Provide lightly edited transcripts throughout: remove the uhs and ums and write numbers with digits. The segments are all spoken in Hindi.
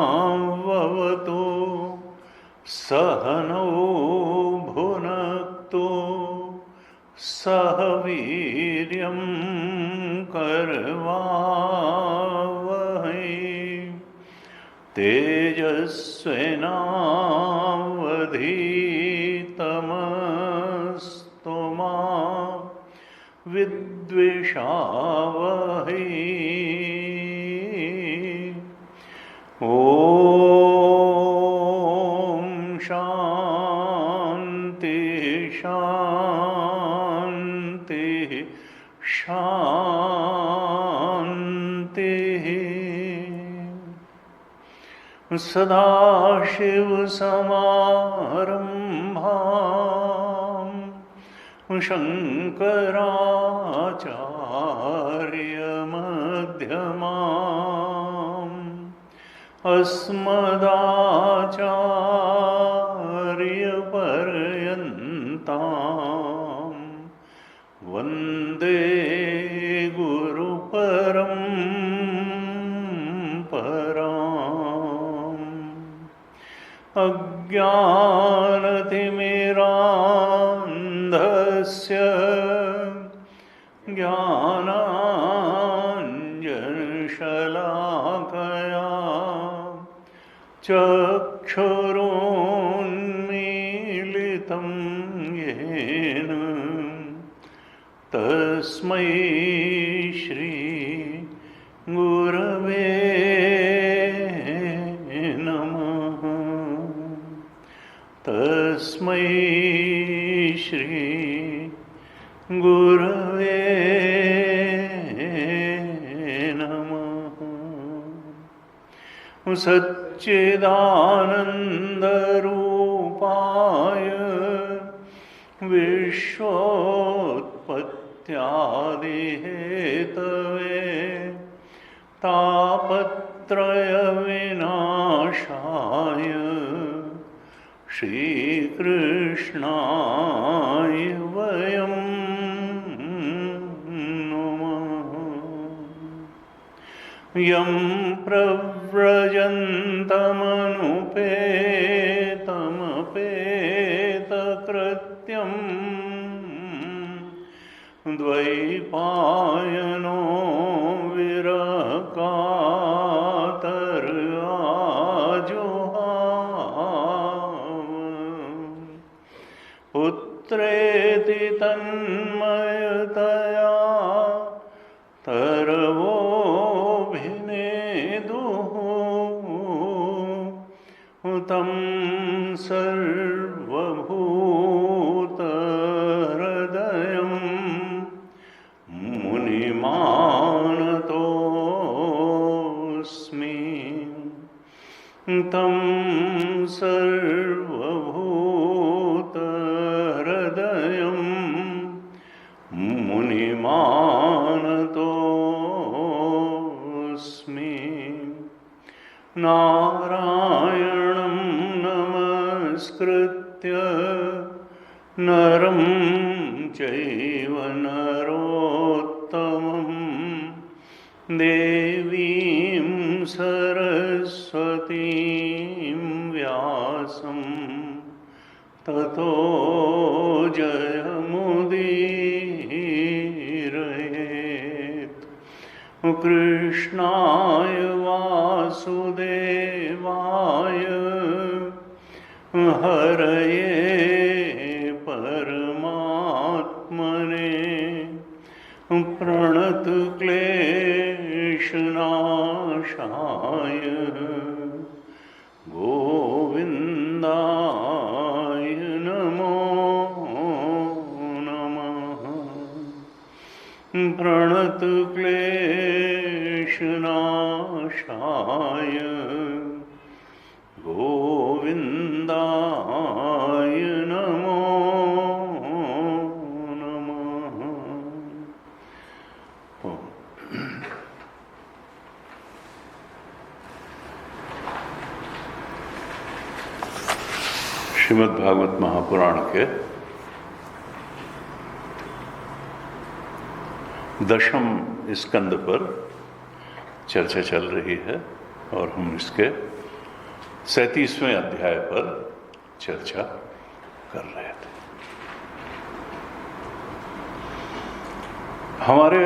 सहनाववतु सहनौ भुनक्तु सह वीर्यं करवावहै तेजस्विनावधीतमस्तु मा विद्विषावहै। ॐ शान्ति शान्ति शान्तिः। सदाशिवसमारम्भां शङ्कराचार्यमध्यमाम् अस्मदाचार्यपर्यन्तां वन्दे गुरुपरम्पराम्। अज्ञानतिमिरान्धस्य ज्ञानाञ्जनशलाकया चक्षुरुन्मीलितं येन तस्मै श्री गुरवे नमः। तस्मै श्री गुरवे नमः। सच्चिदानन्दरूपाय विश्वोत्पत्त्यादिहेतवे तापत्रयविनाशाय श्रीकृष्णाय वयं नमः। यं प्रव्रजन्तमनुपेतमपेतकृत्यं द्वैपायनो विरहकातराजुहाव पुत्रेति तन्मयतया तरवोऽभिनेदुः तं सर्वभूतहृदयं मुनिमानतोऽस्मि। तं सर्वभूतहृदयं मुनिमानतोऽस्मि। नारायणं नमस्कृत्य नरं चैव नरोत्तमं देवीं सरस्वतीं व्यासं ततो जयमुदीरयेत्। कृष्णाय वासुदेवाय हरये परमात्मने प्रणतक्लेशनाशाय गोविन्दाय नमो नमः। प्रणतक्लेशनाशाय गोविन्दाय नमो नमः। श्रीमद्भागवत महापुराण के दशम स्कंद पर चर्चा चल रही है और हम इसके 37वें अध्याय पर चर्चा कर रहे थे। हमारे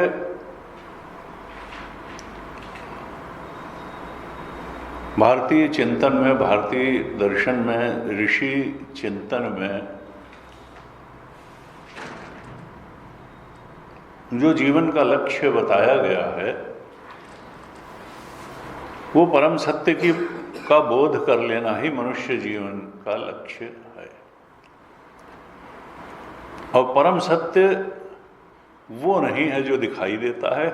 भारतीय चिंतन में, भारतीय दर्शन में, ऋषि चिंतन में जो जीवन का लक्ष्य बताया गया है वो परम सत्य का बोध कर लेना ही मनुष्य जीवन का लक्ष्य है। और परम सत्य वो नहीं है जो दिखाई देता है,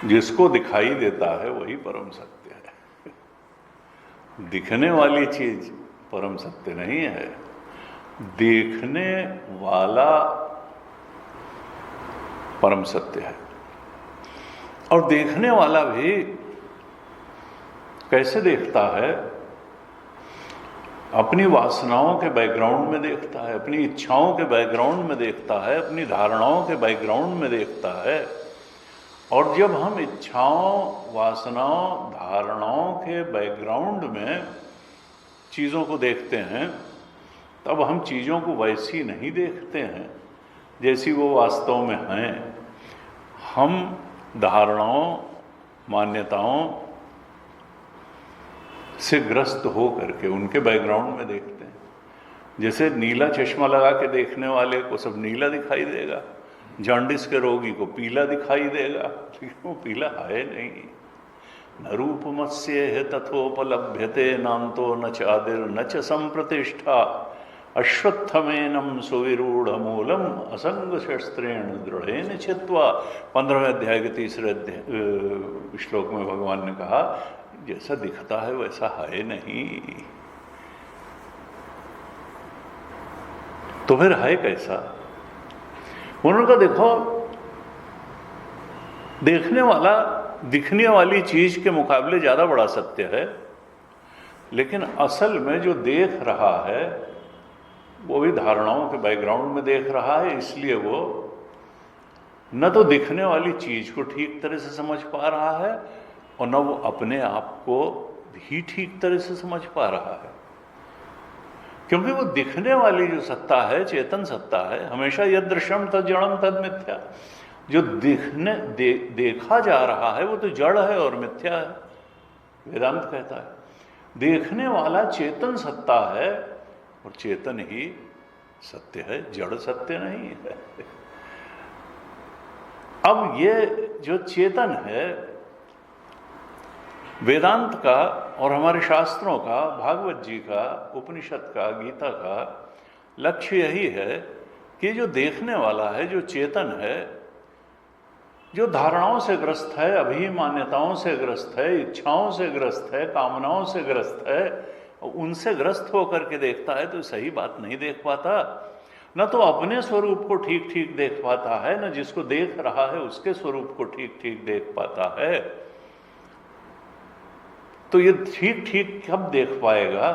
जिसको दिखाई देता है वही परम सत्य है। दिखने वाली चीज परम सत्य नहीं है, देखने वाला परम सत्य है। और देखने वाला भी कैसे देखता है? अपनी वासनाओं के बैकग्राउंड में देखता है, अपनी इच्छाओं के बैकग्राउंड में देखता है, अपनी धारणाओं के बैकग्राउंड में देखता है। और जब हम इच्छाओं, वासनाओं, धारणाओं के बैकग्राउंड में चीज़ों को देखते हैं तब हम चीज़ों को वैसी नहीं देखते हैं जैसी वो वास्तव में हैं। हम धारणाओं, मान्यताओं से ग्रस्त हो करके उनके बैकग्राउंड में देखते हैं। जैसे नीला चश्मा लगा के देखने वाले को सब नीला दिखाई देगा, जॉन्डिस के रोगी को पीला दिखाई देगा, लेकिन वो पीला है नहीं। न रूपमस्य है तथोपलभ्यते नान्तो न चादिर न च संप्रतिष्ठा अश्वत्थमेनम सुविरूढ़ मूलम असंग शस्त्रेण दृढ़ेन छित्वा। 15वें अध्याय के 3रे श्लोक में भगवान ने कहा जैसा दिखता है वैसा है नहीं, तो फिर है कैसा? उन्होंने कहा देखो, देखने वाला दिखने वाली चीज के मुकाबले ज्यादा बड़ा सत्य है, लेकिन असल में जो देख रहा है वो भी धारणाओं के बैकग्राउंड में देख रहा है। इसलिए वो न तो दिखने वाली चीज को ठीक तरह से समझ पा रहा है और न वो अपने आप को भी ठीक तरह से समझ पा रहा है, क्योंकि वो दिखने वाली जो सत्ता है, चेतन सत्ता है, हमेशा यदृश्यम तद जड़म तद मिथ्या। जो देखा जा रहा है वो तो जड़ है और मिथ्या है, वेदांत कहता है। देखने वाला चेतन सत्ता है और चेतन ही सत्य है, जड़ सत्य नहीं है। अब ये जो चेतन है, वेदांत का और हमारे शास्त्रों का, भागवत जी का, उपनिषद का, गीता का लक्ष्य यही है कि जो देखने वाला है, जो चेतन है, जो धारणाओं से ग्रस्त है, अभिमान्यताओं से ग्रस्त है, इच्छाओं से ग्रस्त है, कामनाओं से ग्रस्त है, उनसे ग्रस्त होकर के देखता है तो सही बात नहीं देख पाता। न तो अपने स्वरूप को ठीक ठीक देख पाता है, न जिसको देख रहा है उसके स्वरूप को ठीक ठीक देख पाता है। तो ये ठीक ठीक कब देख पाएगा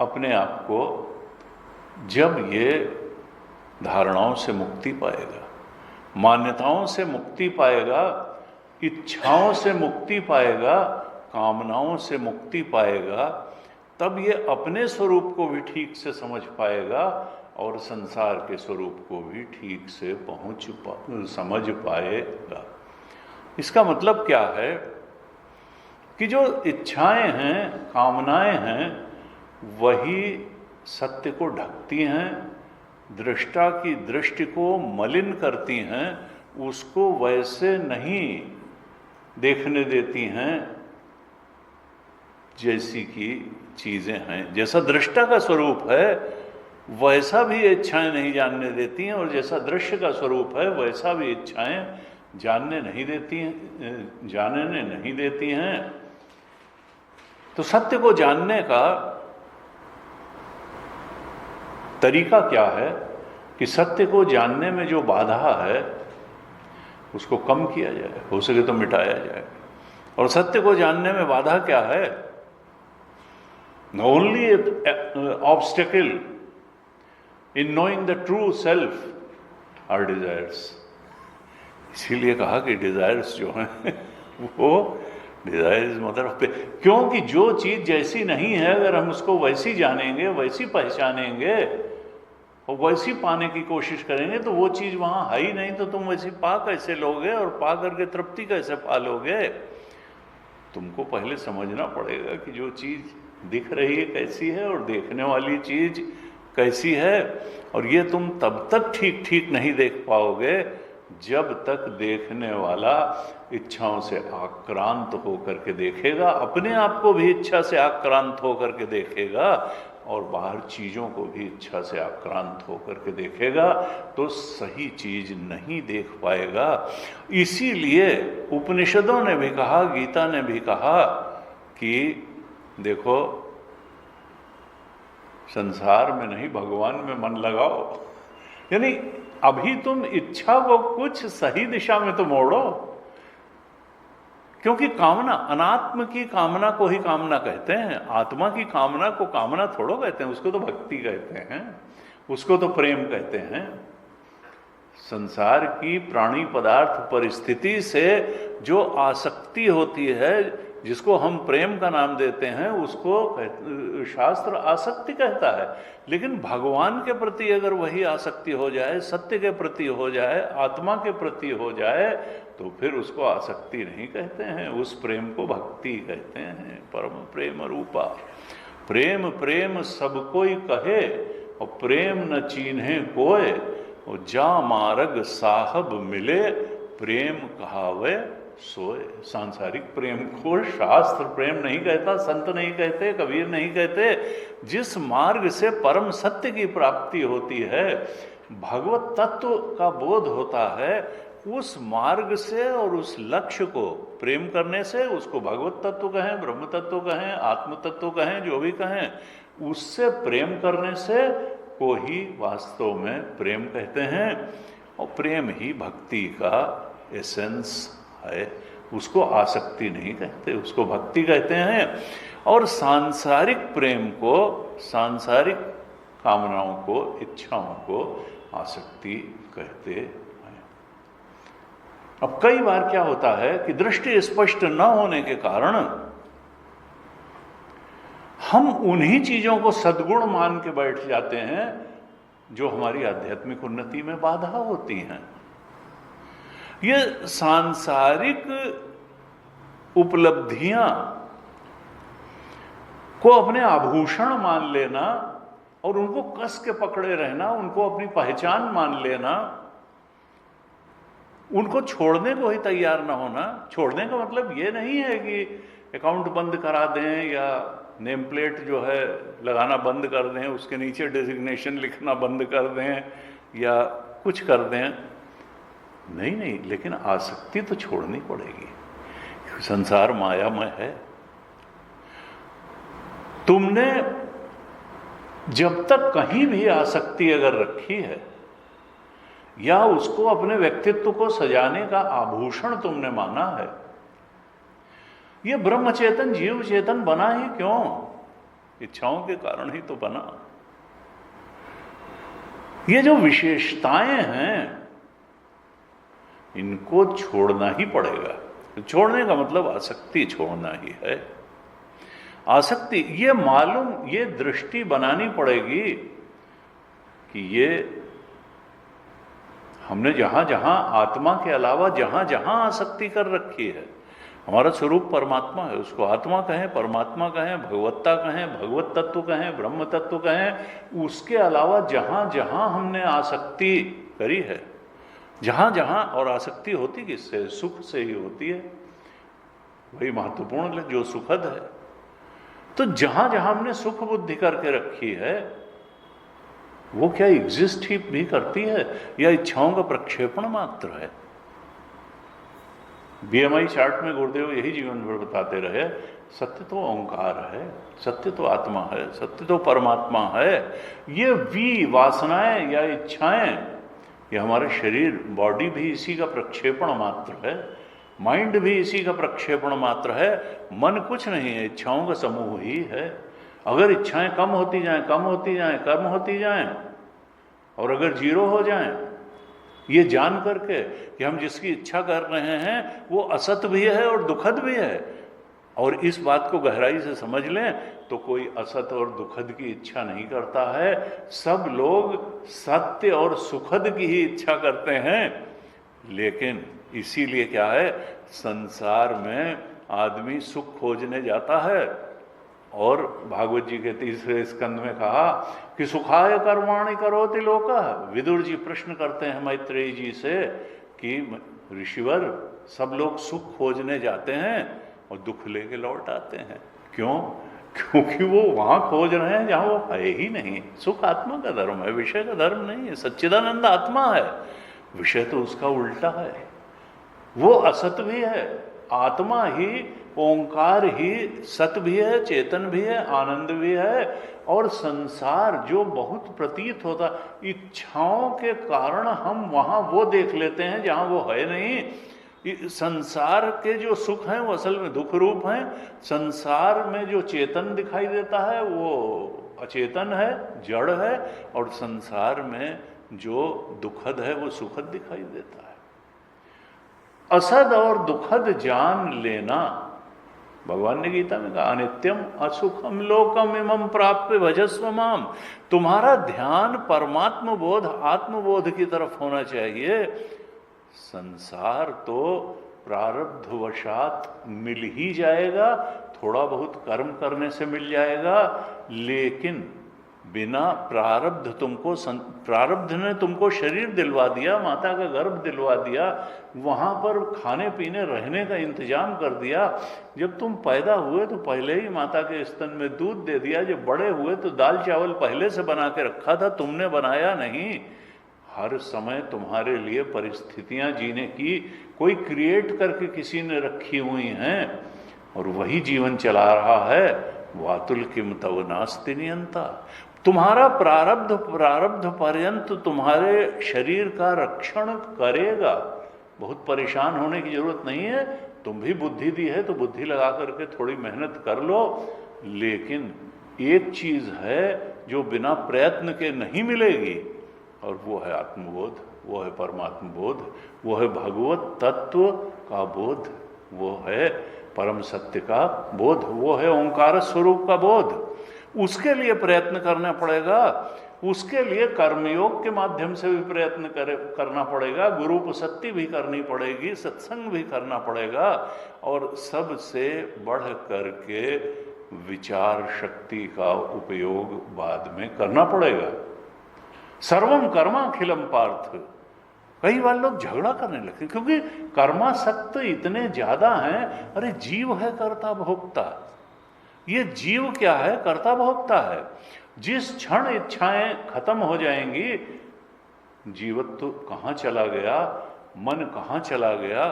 अपने आप को? जब ये धारणाओं से मुक्ति पाएगा, मान्यताओं से मुक्ति पाएगा, इच्छाओं से मुक्ति पाएगा, कामनाओं से मुक्ति पाएगा, तब ये अपने स्वरूप को भी ठीक से समझ पाएगा और संसार के स्वरूप को भी ठीक से समझ पाएगा। इसका मतलब क्या है कि जो इच्छाएं हैं, कामनाएं हैं, वही सत्य को ढकती हैं, दृष्टा की दृष्टि को मलिन करती हैं, उसको वैसे नहीं देखने देती हैं जैसी की चीजें हैं। जैसा दृष्टा का स्वरूप है वैसा भी इच्छाएं नहीं जानने देती हैं, और जैसा दृश्य का स्वरूप है वैसा भी इच्छाएं जानने नहीं देती हैं, जानने नहीं देती हैं। तो सत्य को जानने का तरीका क्या है कि सत्य को जानने में जो बाधा है उसको कम किया जाए, हो सके तो मिटाया जाए। और सत्य को जानने में बाधा क्या है? Only obstacle in knowing the true self are desires. इसीलिए कहा कि डिजायर्स जो हैं वो डिजायर्स मदर ऑफ पेन, क्योंकि जो चीज जैसी नहीं है अगर हम उसको वैसी जानेंगे, वैसी पहचानेंगे और वैसी पाने की कोशिश करेंगे तो वो चीज वहां है ही नहीं, तो तुम वैसी पा कैसे लोगे और पा करके तृप्ति कैसे पा लोगे? तुमको पहले समझना पड़ेगा कि जो चीज दिख रही है कैसी है और देखने वाली चीज कैसी है। और ये तुम तब तक ठीक ठीक नहीं देख पाओगे जब तक देखने वाला इच्छाओं से आक्रांत होकर के देखेगा, अपने आप को भी इच्छा से आक्रांत होकर के देखेगा और बाहर चीजों को भी इच्छा से आक्रांत होकर के देखेगा, तो सही चीज नहीं देख पाएगा। इसीलिए उपनिषदों ने भी कहा, गीता ने भी कहा कि देखो संसार में नहीं भगवान में मन लगाओ। यानी अभी तुम इच्छा को कुछ सही दिशा में तो मोड़ो, क्योंकि कामना, अनात्म की कामना को ही कामना कहते हैं, आत्मा की कामना को कामना थोड़ो कहते हैं, उसको तो भक्ति कहते हैं, उसको तो प्रेम कहते हैं। संसार की प्राणी पदार्थ परिस्थिति से जो आसक्ति होती है, जिसको हम प्रेम का नाम देते हैं, उसको शास्त्र आसक्ति कहता है। लेकिन भगवान के प्रति अगर वही आसक्ति हो जाए, सत्य के प्रति हो जाए, आत्मा के प्रति हो जाए, तो फिर उसको आसक्ति नहीं कहते हैं, उस प्रेम को भक्ति कहते हैं। परम प्रेम रूपा प्रेम प्रेम सब कोई कहे, और प्रेम न चीन्हे कोय, और जा मार्ग साहब मिले, प्रेम कहावे सोए। सांसारिक प्रेम को शास्त्र प्रेम नहीं कहता, संत नहीं कहते, कबीर नहीं कहते। जिस मार्ग से परम सत्य की प्राप्ति होती है, भगवत तत्व का बोध होता है, उस मार्ग से और उस लक्ष्य को प्रेम करने से, उसको भगवत तत्व कहें, ब्रह्म तत्व कहें, आत्म तत्व कहें, जो भी कहें, उससे प्रेम करने से को ही वास्तव में प्रेम कहते हैं। और प्रेम ही भक्ति का एसेंस है, उसको आसक्ति नहीं कहते, उसको भक्ति कहते हैं। और सांसारिक प्रेम को, सांसारिक कामनाओं को, इच्छाओं को आसक्ति कहते हैं। अब कई बार क्या होता है कि दृष्टि स्पष्ट न होने के कारण हम उन्हीं चीजों को सद्गुण मान के बैठ जाते हैं जो हमारी आध्यात्मिक उन्नति में बाधा होती हैं। ये सांसारिक उपलब्धियां को अपने आभूषण मान लेना और उनको कस के पकड़े रहना, उनको अपनी पहचान मान लेना, उनको छोड़ने को ही तैयार ना होना। छोड़ने का मतलब ये नहीं है कि अकाउंट बंद करा दें या नेम प्लेट जो है लगाना बंद कर दें, उसके नीचे डेजिग्नेशन लिखना बंद कर दें या कुछ कर दें। नहीं नहीं, लेकिन आसक्ति तो छोड़नी पड़ेगी। संसार मायामय है। तुमने जब तक कहीं भी आसक्ति अगर रखी है या उसको अपने व्यक्तित्व को सजाने का आभूषण तुमने माना है, ये ब्रह्म चेतन जीव चेतन बना ही क्यों? इच्छाओं के कारण ही तो बना। ये जो विशेषताएं हैं इनको छोड़ना ही पड़ेगा। छोड़ने का मतलब आसक्ति छोड़ना ही है। आसक्ति, ये मालूम, ये दृष्टि बनानी पड़ेगी कि ये हमने जहां जहां आत्मा के अलावा जहां जहां आसक्ति कर रखी है, हमारा स्वरूप परमात्मा है, उसको आत्मा कहें, परमात्मा कहें, भगवत्ता कहें, भगवत तत्व कहें, ब्रह्म तत्व कहें। उसके अलावा जहाँ जहाँ हमने आसक्ति करी है, जहाँ जहाँ, और आसक्ति होती किससे? सुख से ही होती है, वही महत्वपूर्ण जो सुखद है। तो जहाँ जहाँ हमने सुख बुद्धि करके रखी है, वो क्या एग्जिस्ट ही भी करती है या इच्छाओं का प्रक्षेपण मात्र है? बीएमआई चार्ट में गुरुदेव यही जीवन भर बताते रहे, सत्य तो ओंकार है, सत्य तो आत्मा है, सत्य तो परमात्मा है। ये वासनाएं या इच्छाएं, ये हमारे शरीर, बॉडी भी इसी का प्रक्षेपण मात्र है, माइंड भी इसी का प्रक्षेपण मात्र है। मन कुछ नहीं है, इच्छाओं का समूह ही है। अगर इच्छाएं कम होती जाएं, कम होती जाएं, कम होती जाएं, और अगर जीरो हो जाएं, ये जान करके कि हम जिसकी इच्छा कर रहे हैं वो असत भी है और दुखद भी है, और इस बात को गहराई से समझ लें तो कोई असत और दुखद की इच्छा नहीं करता है। सब लोग सत्य और सुखद की ही इच्छा करते हैं। लेकिन इसीलिए क्या है, संसार में आदमी सुख खोजने जाता है। और भागवत जी के 3रे स्कंद में कहा कि सुखाय कर्माणि करोति लोकः। विदुर जी प्रश्न करते हैं मैत्रेयी जी से कि ऋषिवर, सब लोग सुख खोजने जाते हैं और दुख लेके लौट आते हैं, क्यों? क्योंकि वो वहां खोज रहे हैं जहां वो है ही नहीं। सुख आत्मा का धर्म है, विषय का धर्म नहीं है। सच्चिदानंद आत्मा है, विषय तो उसका उल्टा है। वो असत भी है, आत्मा ही, ओंकार ही सत भी है, चेतन भी है, आनंद भी है। और संसार जो बहुत प्रतीत होता, इच्छाओं के कारण हम वहां वो देख लेते हैं जहां वो है नहीं। संसार के जो सुख हैं वो असल में दुख रूप हैं। संसार में जो चेतन दिखाई देता है वो अचेतन है, जड़ है। और संसार में जो दुखद है वो सुखद दिखाई देता है। असद और दुखद जान लेना, भगवान ने गीता में कहा अनित्यम असुखम लोकम इमं प्राप्य भजस्व माम। तुम्हारा ध्यान परमात्म बोध, आत्मबोध की तरफ होना चाहिए। संसार तो प्रारब्धवशात मिल ही जाएगा, थोड़ा बहुत कर्म करने से मिल जाएगा, लेकिन बिना प्रारब्ध ने तुमको शरीर दिलवा दिया, माता का गर्भ दिलवा दिया, वहां पर खाने पीने रहने का इंतजाम कर दिया। जब तुम पैदा हुए तो पहले ही माता के स्तन में दूध दे दिया। जब बड़े हुए तो दाल चावल पहले से बना के रखा था, तुमने बनाया नहीं। हर समय तुम्हारे लिए परिस्थितियां जीने की कोई क्रिएट करके किसी ने रखी हुई हैं, और वही जीवन चला रहा है। वातुल किम तव नास्ति नियंता। तुम्हारा प्रारब्ध पर्यंत तुम्हारे शरीर का रक्षण करेगा। बहुत परेशान होने की जरूरत नहीं है। तुम भी बुद्धि दी है तो बुद्धि लगा करके थोड़ी मेहनत कर लो। लेकिन एक चीज है जो बिना प्रयत्न के नहीं मिलेगी, और वो है आत्मबोध, वो है परमात्म बोध, वो है भगवत तत्व का बोध, वो है परम सत्य का बोध, वो है ओंकार स्वरूप का बोध। उसके लिए प्रयत्न करना पड़ेगा। उसके लिए कर्मयोग के माध्यम से भी प्रयत्न करना पड़ेगा, गुरु उपसत्ति भी करनी पड़ेगी, सत्संग भी करना पड़ेगा, और सबसे बढ़ करके विचार शक्ति का उपयोग बाद में करना पड़ेगा। सर्वम कर्माखिलम पार्थ। कई बार लोग झगड़ा करने लगते क्योंकि कर्मासक्त इतने ज्यादा हैं। अरे जीव है कर्ता भोक्ता। ये जीव क्या है? कर्ता भोक्ता है। जिस क्षण इच्छाएं खत्म हो जाएंगी, जीवत्व कहाँ चला गया, मन कहाँ चला गया,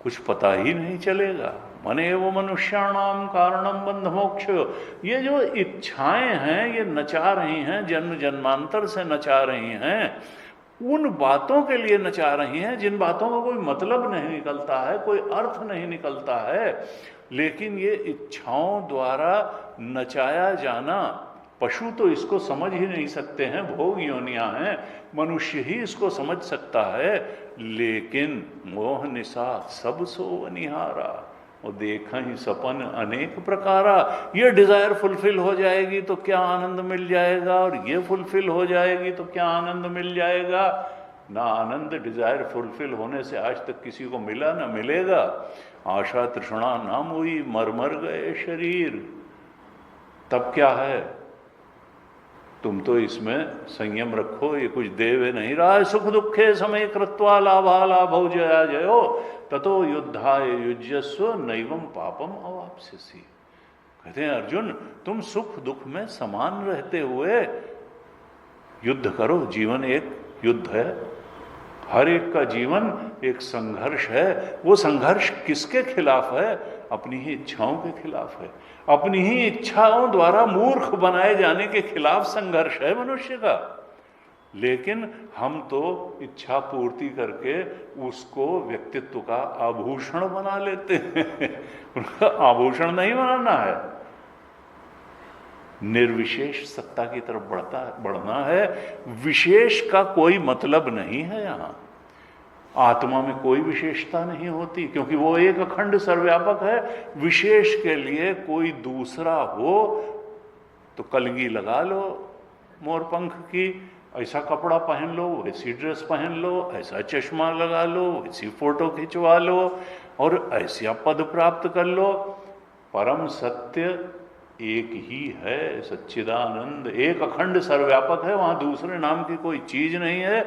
कुछ पता ही नहीं चलेगा। मन एवं मनुष्याणाम कारणम बंध मोक्ष। ये जो इच्छाएं हैं ये नचा रही हैं, जन्म जन्मांतर से नचा रही हैं। उन बातों के लिए नचा रही हैं जिन बातों का कोई मतलब नहीं निकलता है, कोई अर्थ नहीं निकलता है। लेकिन ये इच्छाओं द्वारा नचाया जाना, पशु तो इसको समझ ही नहीं सकते हैं, भोग योनियां हैं, मनुष्य ही इसको समझ सकता है। लेकिन मोह निशा सब सो निहारा, और देखा ही सपन अनेक प्रकारा। ये डिजायर फुलफिल हो जाएगी तो क्या आनंद मिल जाएगा, और ये फुलफिल हो जाएगी तो क्या आनंद मिल जाएगा। ना आनंद डिजायर फुलफिल होने से आज तक किसी को मिला, ना मिलेगा। आशा तृष्णा ना मोई, मर मर गए शरीर। तब क्या है? तुम तो इसमें संयम रखो, ये कुछ देवे नहीं रहा है। सुख दुखे समय कृत्वा लाभा लाभौ जया जयो, ततो युद्धाय युज्यस्व नैवम पापम अवाप्स्यसि। कहते हैं अर्जुन, तुम सुख दुख में समान रहते हुए युद्ध करो। जीवन एक युद्ध है, हर एक का जीवन एक संघर्ष है। वो संघर्ष किसके खिलाफ है? अपनी ही इच्छाओं के खिलाफ है। अपनी ही इच्छाओं द्वारा मूर्ख बनाए जाने के खिलाफ संघर्ष है मनुष्य का। लेकिन हम तो इच्छा पूर्ति करके उसको व्यक्तित्व का आभूषण बना लेते हैं। उनका आभूषण नहीं बनाना है, निर्विशेष सत्ता की तरफ बढ़ना है। विशेष का कोई मतलब नहीं है। यहां आत्मा में कोई विशेषता नहीं होती, क्योंकि वो एक अखंड सर्वव्यापक है। विशेष के लिए कोई दूसरा हो तो कलगी लगा लो मोरपंख की, ऐसा कपड़ा पहन लो, वैसी ड्रेस पहन लो, ऐसा चश्मा लगा लो, वैसी फोटो खिंचवा लो और ऐसा पद प्राप्त कर लो। परम सत्य एक ही है, सच्चिदानंद एक अखंड सर्वव्यापक है। वहां दूसरे नाम की कोई चीज नहीं है।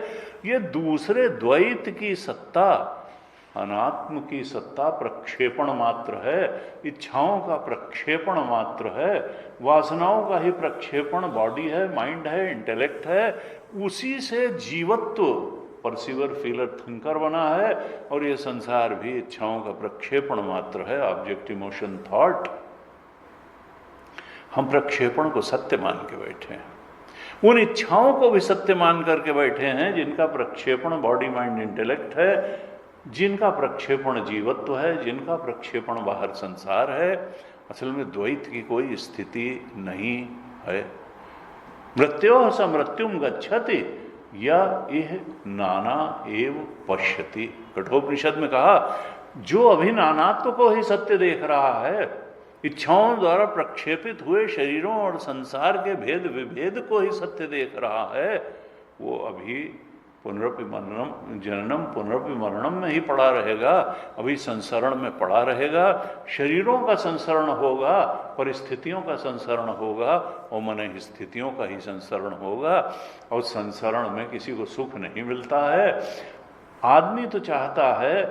ये दूसरे द्वैत की सत्ता, अनात्म की सत्ता प्रक्षेपण मात्र है, इच्छाओं का प्रक्षेपण मात्र है, वासनाओं का ही प्रक्षेपण बॉडी है, माइंड है, इंटेलेक्ट है। उसी से जीवत्व परसीवर फीलर थिंकर बना है। और ये संसार भी इच्छाओं का प्रक्षेपण मात्र है, ऑब्जेक्ट इमोशन थॉट। हम प्रक्षेपण को सत्य मान के बैठे हैं, उन इच्छाओं को भी सत्य मान करके बैठे हैं जिनका प्रक्षेपण बॉडी माइंड इंटेलेक्ट है, जिनका प्रक्षेपण जीवत्व है, जिनका प्रक्षेपण बाहर संसार है। असल में द्वैत की कोई स्थिति नहीं है। मृत्योः स मृत्युम गच्छति या इह नाना एव पश्यति। कठोपनिषद में कहा, जो अभी नानात्व को ही सत्य देख रहा है, इच्छाओं द्वारा प्रक्षेपित हुए शरीरों और संसार के भेद विभेद को ही सत्य देख रहा है, वो अभी पुनरपि मरणम जननम पुनरपि मरणम में ही पड़ा रहेगा, अभी संसरण में पड़ा रहेगा। शरीरों का संसरण होगा, परिस्थितियों का संसरण होगा और मन स्थितियों का ही संसरण होगा। और संसरण में किसी को सुख नहीं मिलता है। आदमी तो चाहता है,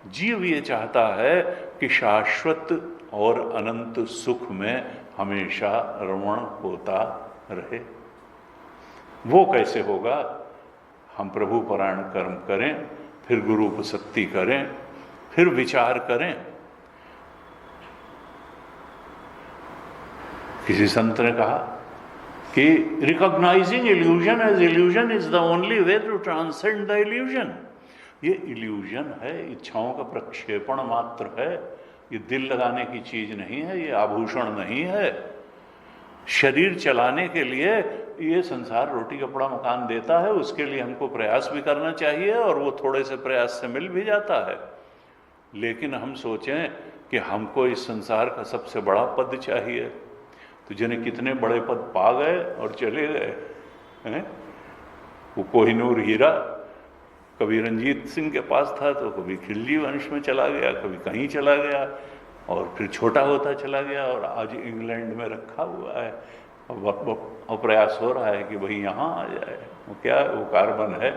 जीव ये चाहता है कि शाश्वत और अनंत सुख में हमेशा रमण होता रहे। वो कैसे होगा? हम प्रभु परायण कर्म करें, फिर गुरु उपसक्ति करें, फिर विचार करें। किसी संत ने कहा कि recognising illusion as illusion is the only way to transcend the illusion. ये इल्यूजन है, इच्छाओं का प्रक्षेपण मात्र है। ये दिल लगाने की चीज नहीं है, ये आभूषण नहीं है। शरीर चलाने के लिए ये संसार रोटी कपड़ा मकान देता है, उसके लिए हमको प्रयास भी करना चाहिए और वो थोड़े से प्रयास से मिल भी जाता है। लेकिन हम सोचें कि हमको इस संसार का सबसे बड़ा पद चाहिए, तो जिन्हें कितने बड़े पद पा गए और चले गए हैं। वो कोहिनूर हीरा कभी रंजीत सिंह के पास था तो कभी खिलजी वंश में चला गया, कभी कहीं चला गया और फिर छोटा होता चला गया और आज इंग्लैंड में रखा हुआ है और प्रयास हो रहा है कि भाई यहाँ आ जाए। वो क्या, वो कार्बन है।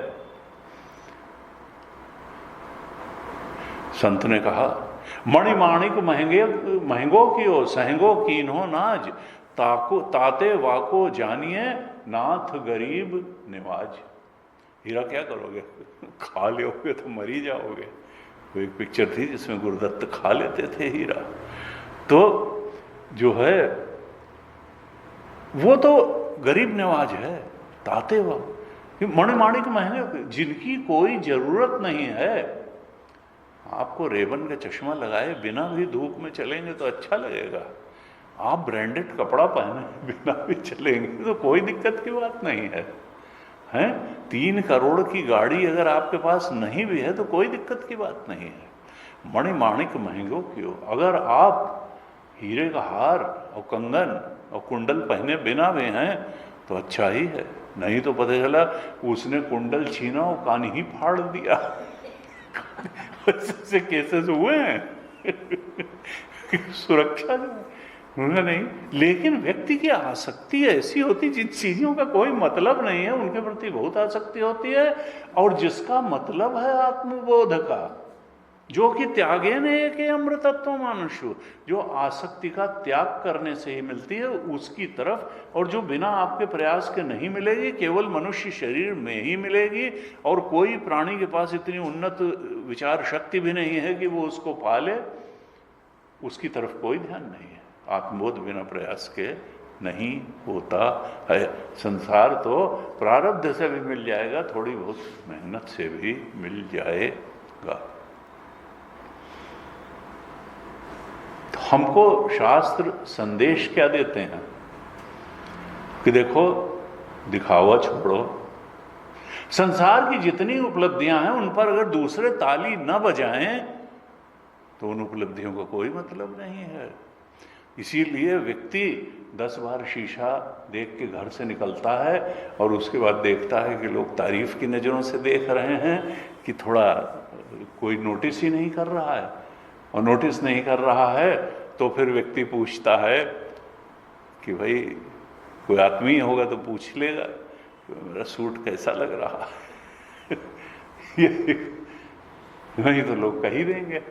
संत ने कहा, मणिमाणिक महंगो कियो सहंगो कीन्हो नाज, ताते वाको जानिए नाथ गरीब निवाज। हीरा क्या करोगे? खा लोगे तो मर ही जाओगे। वो एक पिक्चर थी जिसमें गुरुदत्त खा लेते थे हीरा। तो जो है वो तो गरीब नवाज है। ताते वह मणिमाणिक महंगे, जिनकी कोई जरूरत नहीं है। आपको रेबन का चश्मा लगाए बिना भी धूप में चलेंगे तो अच्छा लगेगा। आप ब्रांडेड कपड़ा पहने बिना भी चलेंगे तो कोई दिक्कत की बात नहीं है। हैं 3 करोड़ की गाड़ी अगर आपके पास नहीं भी है तो कोई दिक्कत की बात नहीं है। मणिमाणिक महंगो क्यों? अगर आप हीरे का हार और कंगन और कुंडल पहने बिना भी हैं तो अच्छा ही है। नहीं तो पता चला उसने कुंडल छीना और कान ही फाड़ दिया। ऐसे केसेस हुए हैं। सुरक्षा नहीं, लेकिन व्यक्ति की आसक्ति ऐसी होती जिन चीजों का कोई मतलब नहीं है उनके प्रति बहुत आसक्ति होती है, और जिसका मतलब है आत्मबोध का, जो कि त्यागे ने के अमृतत्व मानुषु, जो आसक्ति का त्याग करने से ही मिलती है उसकी तरफ, और जो बिना आपके प्रयास के नहीं मिलेगी, केवल मनुष्य शरीर में ही मिलेगी, और कोई प्राणी के पास इतनी उन्नत विचार शक्ति भी नहीं है कि वो उसको पाले, उसकी तरफ कोई ध्यान नहीं है। आत्मबोध बिना प्रयास के नहीं होता है। संसार तो प्रारब्ध से भी मिल जाएगा, थोड़ी बहुत मेहनत से भी मिल जाएगा। तो हमको शास्त्र संदेश क्या देते हैं कि देखो, दिखावा छोड़ो, संसार की जितनी उपलब्धियां हैं उन पर अगर दूसरे ताली न बजाएं तो उन उपलब्धियों का कोई मतलब नहीं है। इसीलिए व्यक्ति 10 बार शीशा देख के घर से निकलता है और उसके बाद देखता है कि लोग तारीफ की नज़रों से देख रहे हैं कि थोड़ा कोई नोटिस ही नहीं कर रहा है, और नोटिस नहीं कर रहा है तो फिर व्यक्ति पूछता है कि भाई कोई आदमी होगा तो पूछ लेगा कि मेरा सूट कैसा लग रहा है। नहीं तो लोग कह ही देंगे।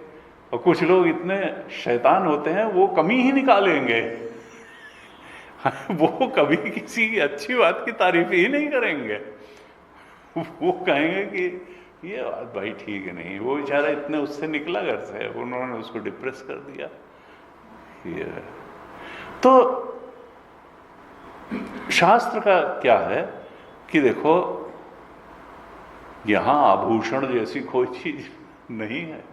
और कुछ लोग इतने शैतान होते हैं वो कमी ही निकालेंगे, वो कभी किसी अच्छी बात की तारीफ ही नहीं करेंगे। वो कहेंगे कि ये बात भाई ठीक नहीं, वो बेचारा इतने उससे निकला घर से, उन्होंने उसको डिप्रेस कर दिया। ये तो शास्त्र का क्या है कि देखो, यहां आभूषण जैसी कोई चीज नहीं है।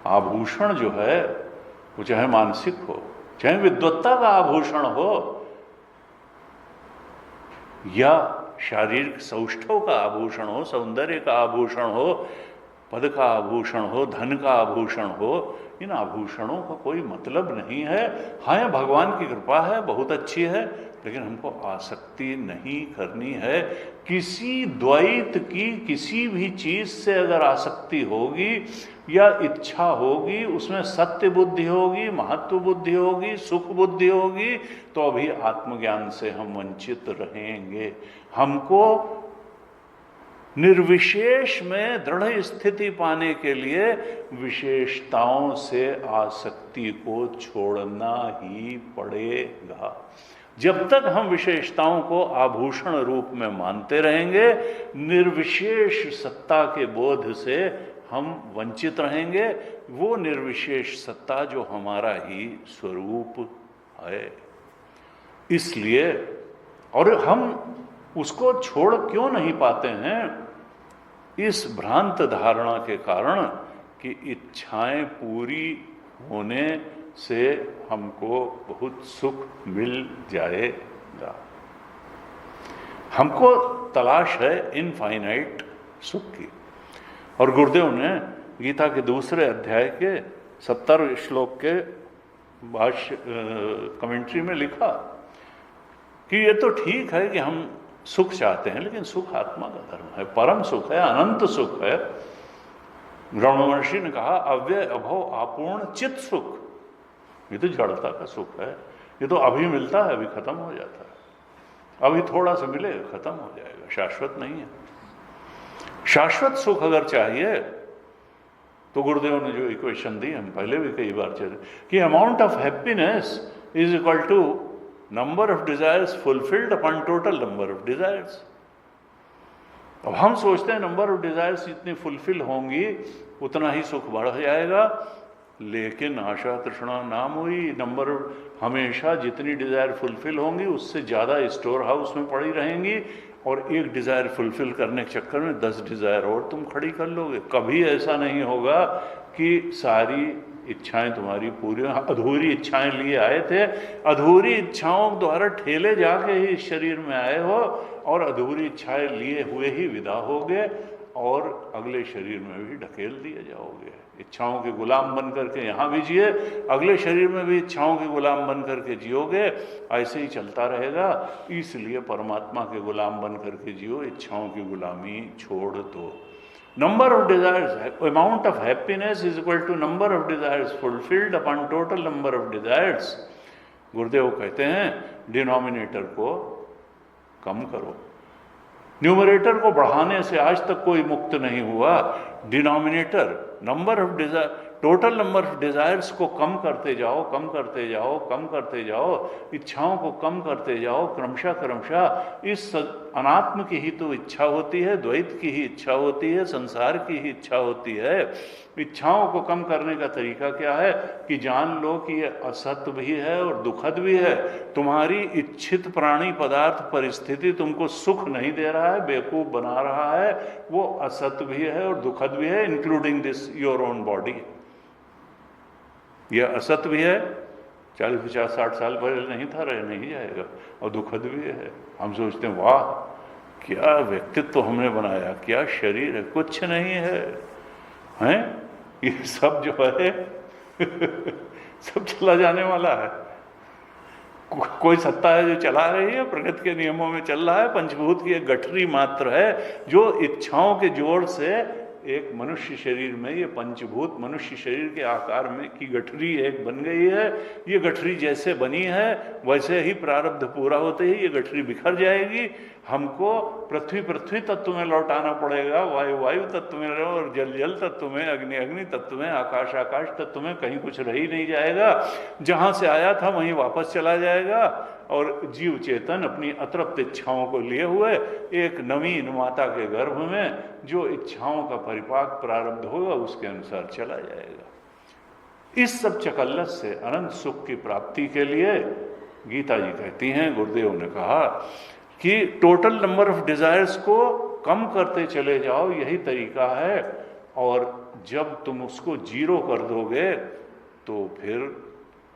आभूषण जो है वो चाहे मानसिक हो, चाहे विद्वत्ता का आभूषण हो, या शारीरिक सौष्ठव का आभूषण हो, सौंदर्य का आभूषण हो, पद का आभूषण हो, धन का आभूषण हो, इन आभूषणों का कोई मतलब नहीं है। हाँ, भगवान की कृपा है, बहुत अच्छी है, लेकिन हमको आसक्ति नहीं करनी है। किसी द्वैत की किसी भी चीज से अगर आसक्ति होगी या इच्छा होगी, उसमें सत्य बुद्धि होगी, महत्व बुद्धि होगी, सुख बुद्धि होगी, तो अभी आत्मज्ञान से हम वंचित रहेंगे। हमको निर्विशेष में दृढ़ स्थिति पाने के लिए विशेषताओं से आसक्ति को छोड़ना ही पड़ेगा। जब तक हम विशेषताओं को आभूषण रूप में मानते रहेंगे, निर्विशेष सत्ता के बोध से हम वंचित रहेंगे। वो निर्विशेष सत्ता जो हमारा ही स्वरूप है। इसलिए, और हम उसको छोड़ क्यों नहीं पाते हैं? इस भ्रांत धारणा के कारण कि इच्छाएं पूरी होने से हमको बहुत सुख मिल जाएगा। हमको तलाश है इनफाइनाइट सुख की। और गुरुदेव ने गीता के दूसरे अध्याय के 70 श्लोक के भाष्य कमेंट्री में लिखा कि ये तो ठीक है कि हम सुख चाहते हैं, लेकिन सुख आत्मा का धर्म है, परम सुख है, अनंत सुख है। रमण महर्षि ने कहा, अव्यय अभव आपूर्ण चित सुख, ये तो जड़ता का सुख है, ये तो अभी मिलता है, अभी खत्म हो जाता है, अभी थोड़ा सा मिलेगा, खत्म हो जाएगा, शाश्वत नहीं है। शाश्वत सुख अगर चाहिए तो गुरुदेव ने जो इक्वेशन दी, हम पहले भी कई बार चले, कि amount of happiness is equal to number of desires fulfilled upon total number of desires. अब हम सोचते हैं नंबर ऑफ डिजायर्स जितनी फुलफिल होंगी उतना ही सुख बढ़ जाएगा, लेकिन आशा तृष्णा नाम हुई, नंबर हमेशा जितनी डिजायर फुलफिल होंगी उससे ज़्यादा स्टोर हाउस में पड़ी रहेंगी, और एक डिज़ायर फुलफिल करने के चक्कर में 10 डिज़ायर और तुम खड़ी कर लोगे। कभी ऐसा नहीं होगा कि सारी इच्छाएं तुम्हारी पूरी, अधूरी इच्छाएं लिए आए थे, अधूरी इच्छाओं द्वारा ठेले जाके ही इस शरीर में आए हो, और अधूरी इच्छाएं लिए हुए ही विदा होगे, और अगले शरीर में भी ढकेल दिए जाओगे। इच्छाओं के गुलाम बन करके यहाँ भी जिए, अगले शरीर में भी इच्छाओं के गुलाम बन करके जियोगे, ऐसे ही चलता रहेगा। इसलिए परमात्मा के गुलाम बन करके जियो, इच्छाओं की गुलामी छोड़ दो। Number of desires, amount of happiness is equal to number of desires fulfilled upon total number of desires. गुरुदेव कहते हैं डिनोमिनेटर को कम करो, न्यूमरेटर को बढ़ाने से आज तक कोई मुक्त नहीं हुआ। Denominator number of desire, total number of desires को कम करते जाओ, कम करते जाओ, कम करते जाओ, इच्छाओं को कम करते जाओ क्रमशः क्रमशः। इस अनात्म की ही तो इच्छा होती है, द्वैत की ही इच्छा होती है, संसार की ही इच्छा होती है। इच्छाओं को कम करने का तरीका क्या है कि जान लो कि ये असत भी है और दुखद भी है। तुम्हारी इच्छित प्राणी पदार्थ परिस्थिति तुमको सुख नहीं दे रहा है, बेवकूफ बना रहा है, वो असत भी है और दुखद भी है, including this your own body. यह असत भी है, 40, 50, 60 साल पहले नहीं था, रह नहीं जाएगा, और दुखद भी है। हम सोचते हैं वाह क्या व्यक्तित्व तो हमने बनाया, क्या शरीर है, कुछ नहीं है, हैं? ये सब जो है सब चला जाने वाला है। कोई सत्ता है जो चला रही है, प्रकृति के नियमों में चल रहा है, पंचभूत की एक गठरी मात्र है जो इच्छाओं के जोर से एक मनुष्य शरीर में, ये पंचभूत मनुष्य शरीर के आकार में की गठरी एक बन गई है। ये गठरी जैसे बनी है वैसे ही प्रारब्ध पूरा होते ही ये गठरी बिखर जाएगी। हमको पृथ्वी पृथ्वी तत्व में लौटाना पड़ेगा, वायु वायु तत्व में, और जल जल तत्व में, अग्नि अग्नि तत्व में, आकाश आकाश तत्व में, कहीं कुछ रह ही नहीं जाएगा। जहाँ से आया था वहीं वापस चला जाएगा। और जीव चेतन अपनी अतृप्त इच्छाओं को लिए हुए एक नवीन माता के गर्भ में जो इच्छाओं का परिपाक प्रारब्ध होगा उसके अनुसार चला जाएगा। इस सब चकल्लत से अनंत सुख की प्राप्ति के लिए गीता जी कहती हैं, गुरुदेव ने कहा कि टोटल नंबर ऑफ डिजायर्स को कम करते चले जाओ, यही तरीका है। और जब तुम उसको जीरो कर दोगे तो फिर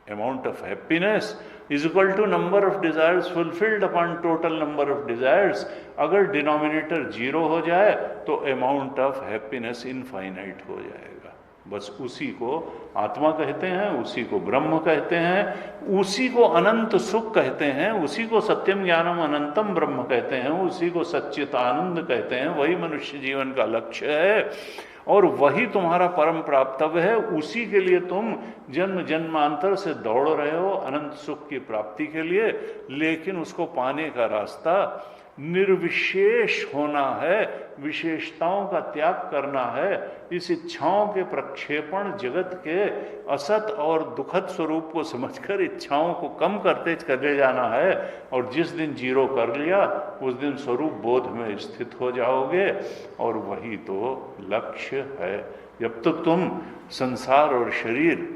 amount of happiness is equal to number of desires fulfilled upon total number of desires. अगर डिनोमिनेटर जीरो हो जाए तो अमाउंट ऑफ हैप्पीनेस इनफाइनाइट हो जाएगा। बस उसी को आत्मा कहते हैं, उसी को ब्रह्म कहते हैं, उसी को अनंत सुख कहते हैं, उसी को सत्यम ज्ञानम अनंतम ब्रह्म कहते हैं, उसी को सच्चिदानंद कहते हैं। वही मनुष्य जीवन का लक्ष्य है और वही तुम्हारा परम प्राप्तव्य है। उसी के लिए तुम जन्म जन्मांतर से दौड़ रहे हो अनंत सुख की प्राप्ति के लिए। लेकिन उसको पाने का रास्ता निर्विशेष होना है, विशेषताओं का त्याग करना है। इस इच्छाओं के प्रक्षेपण, जगत के असत और दुखद स्वरूप को समझकर इच्छाओं को कम करते चले जाना है। और जिस दिन जीरो कर लिया उस दिन स्वरूप बोध में स्थित हो जाओगे और वही तो लक्ष्य है। जब तक तुम संसार और शरीर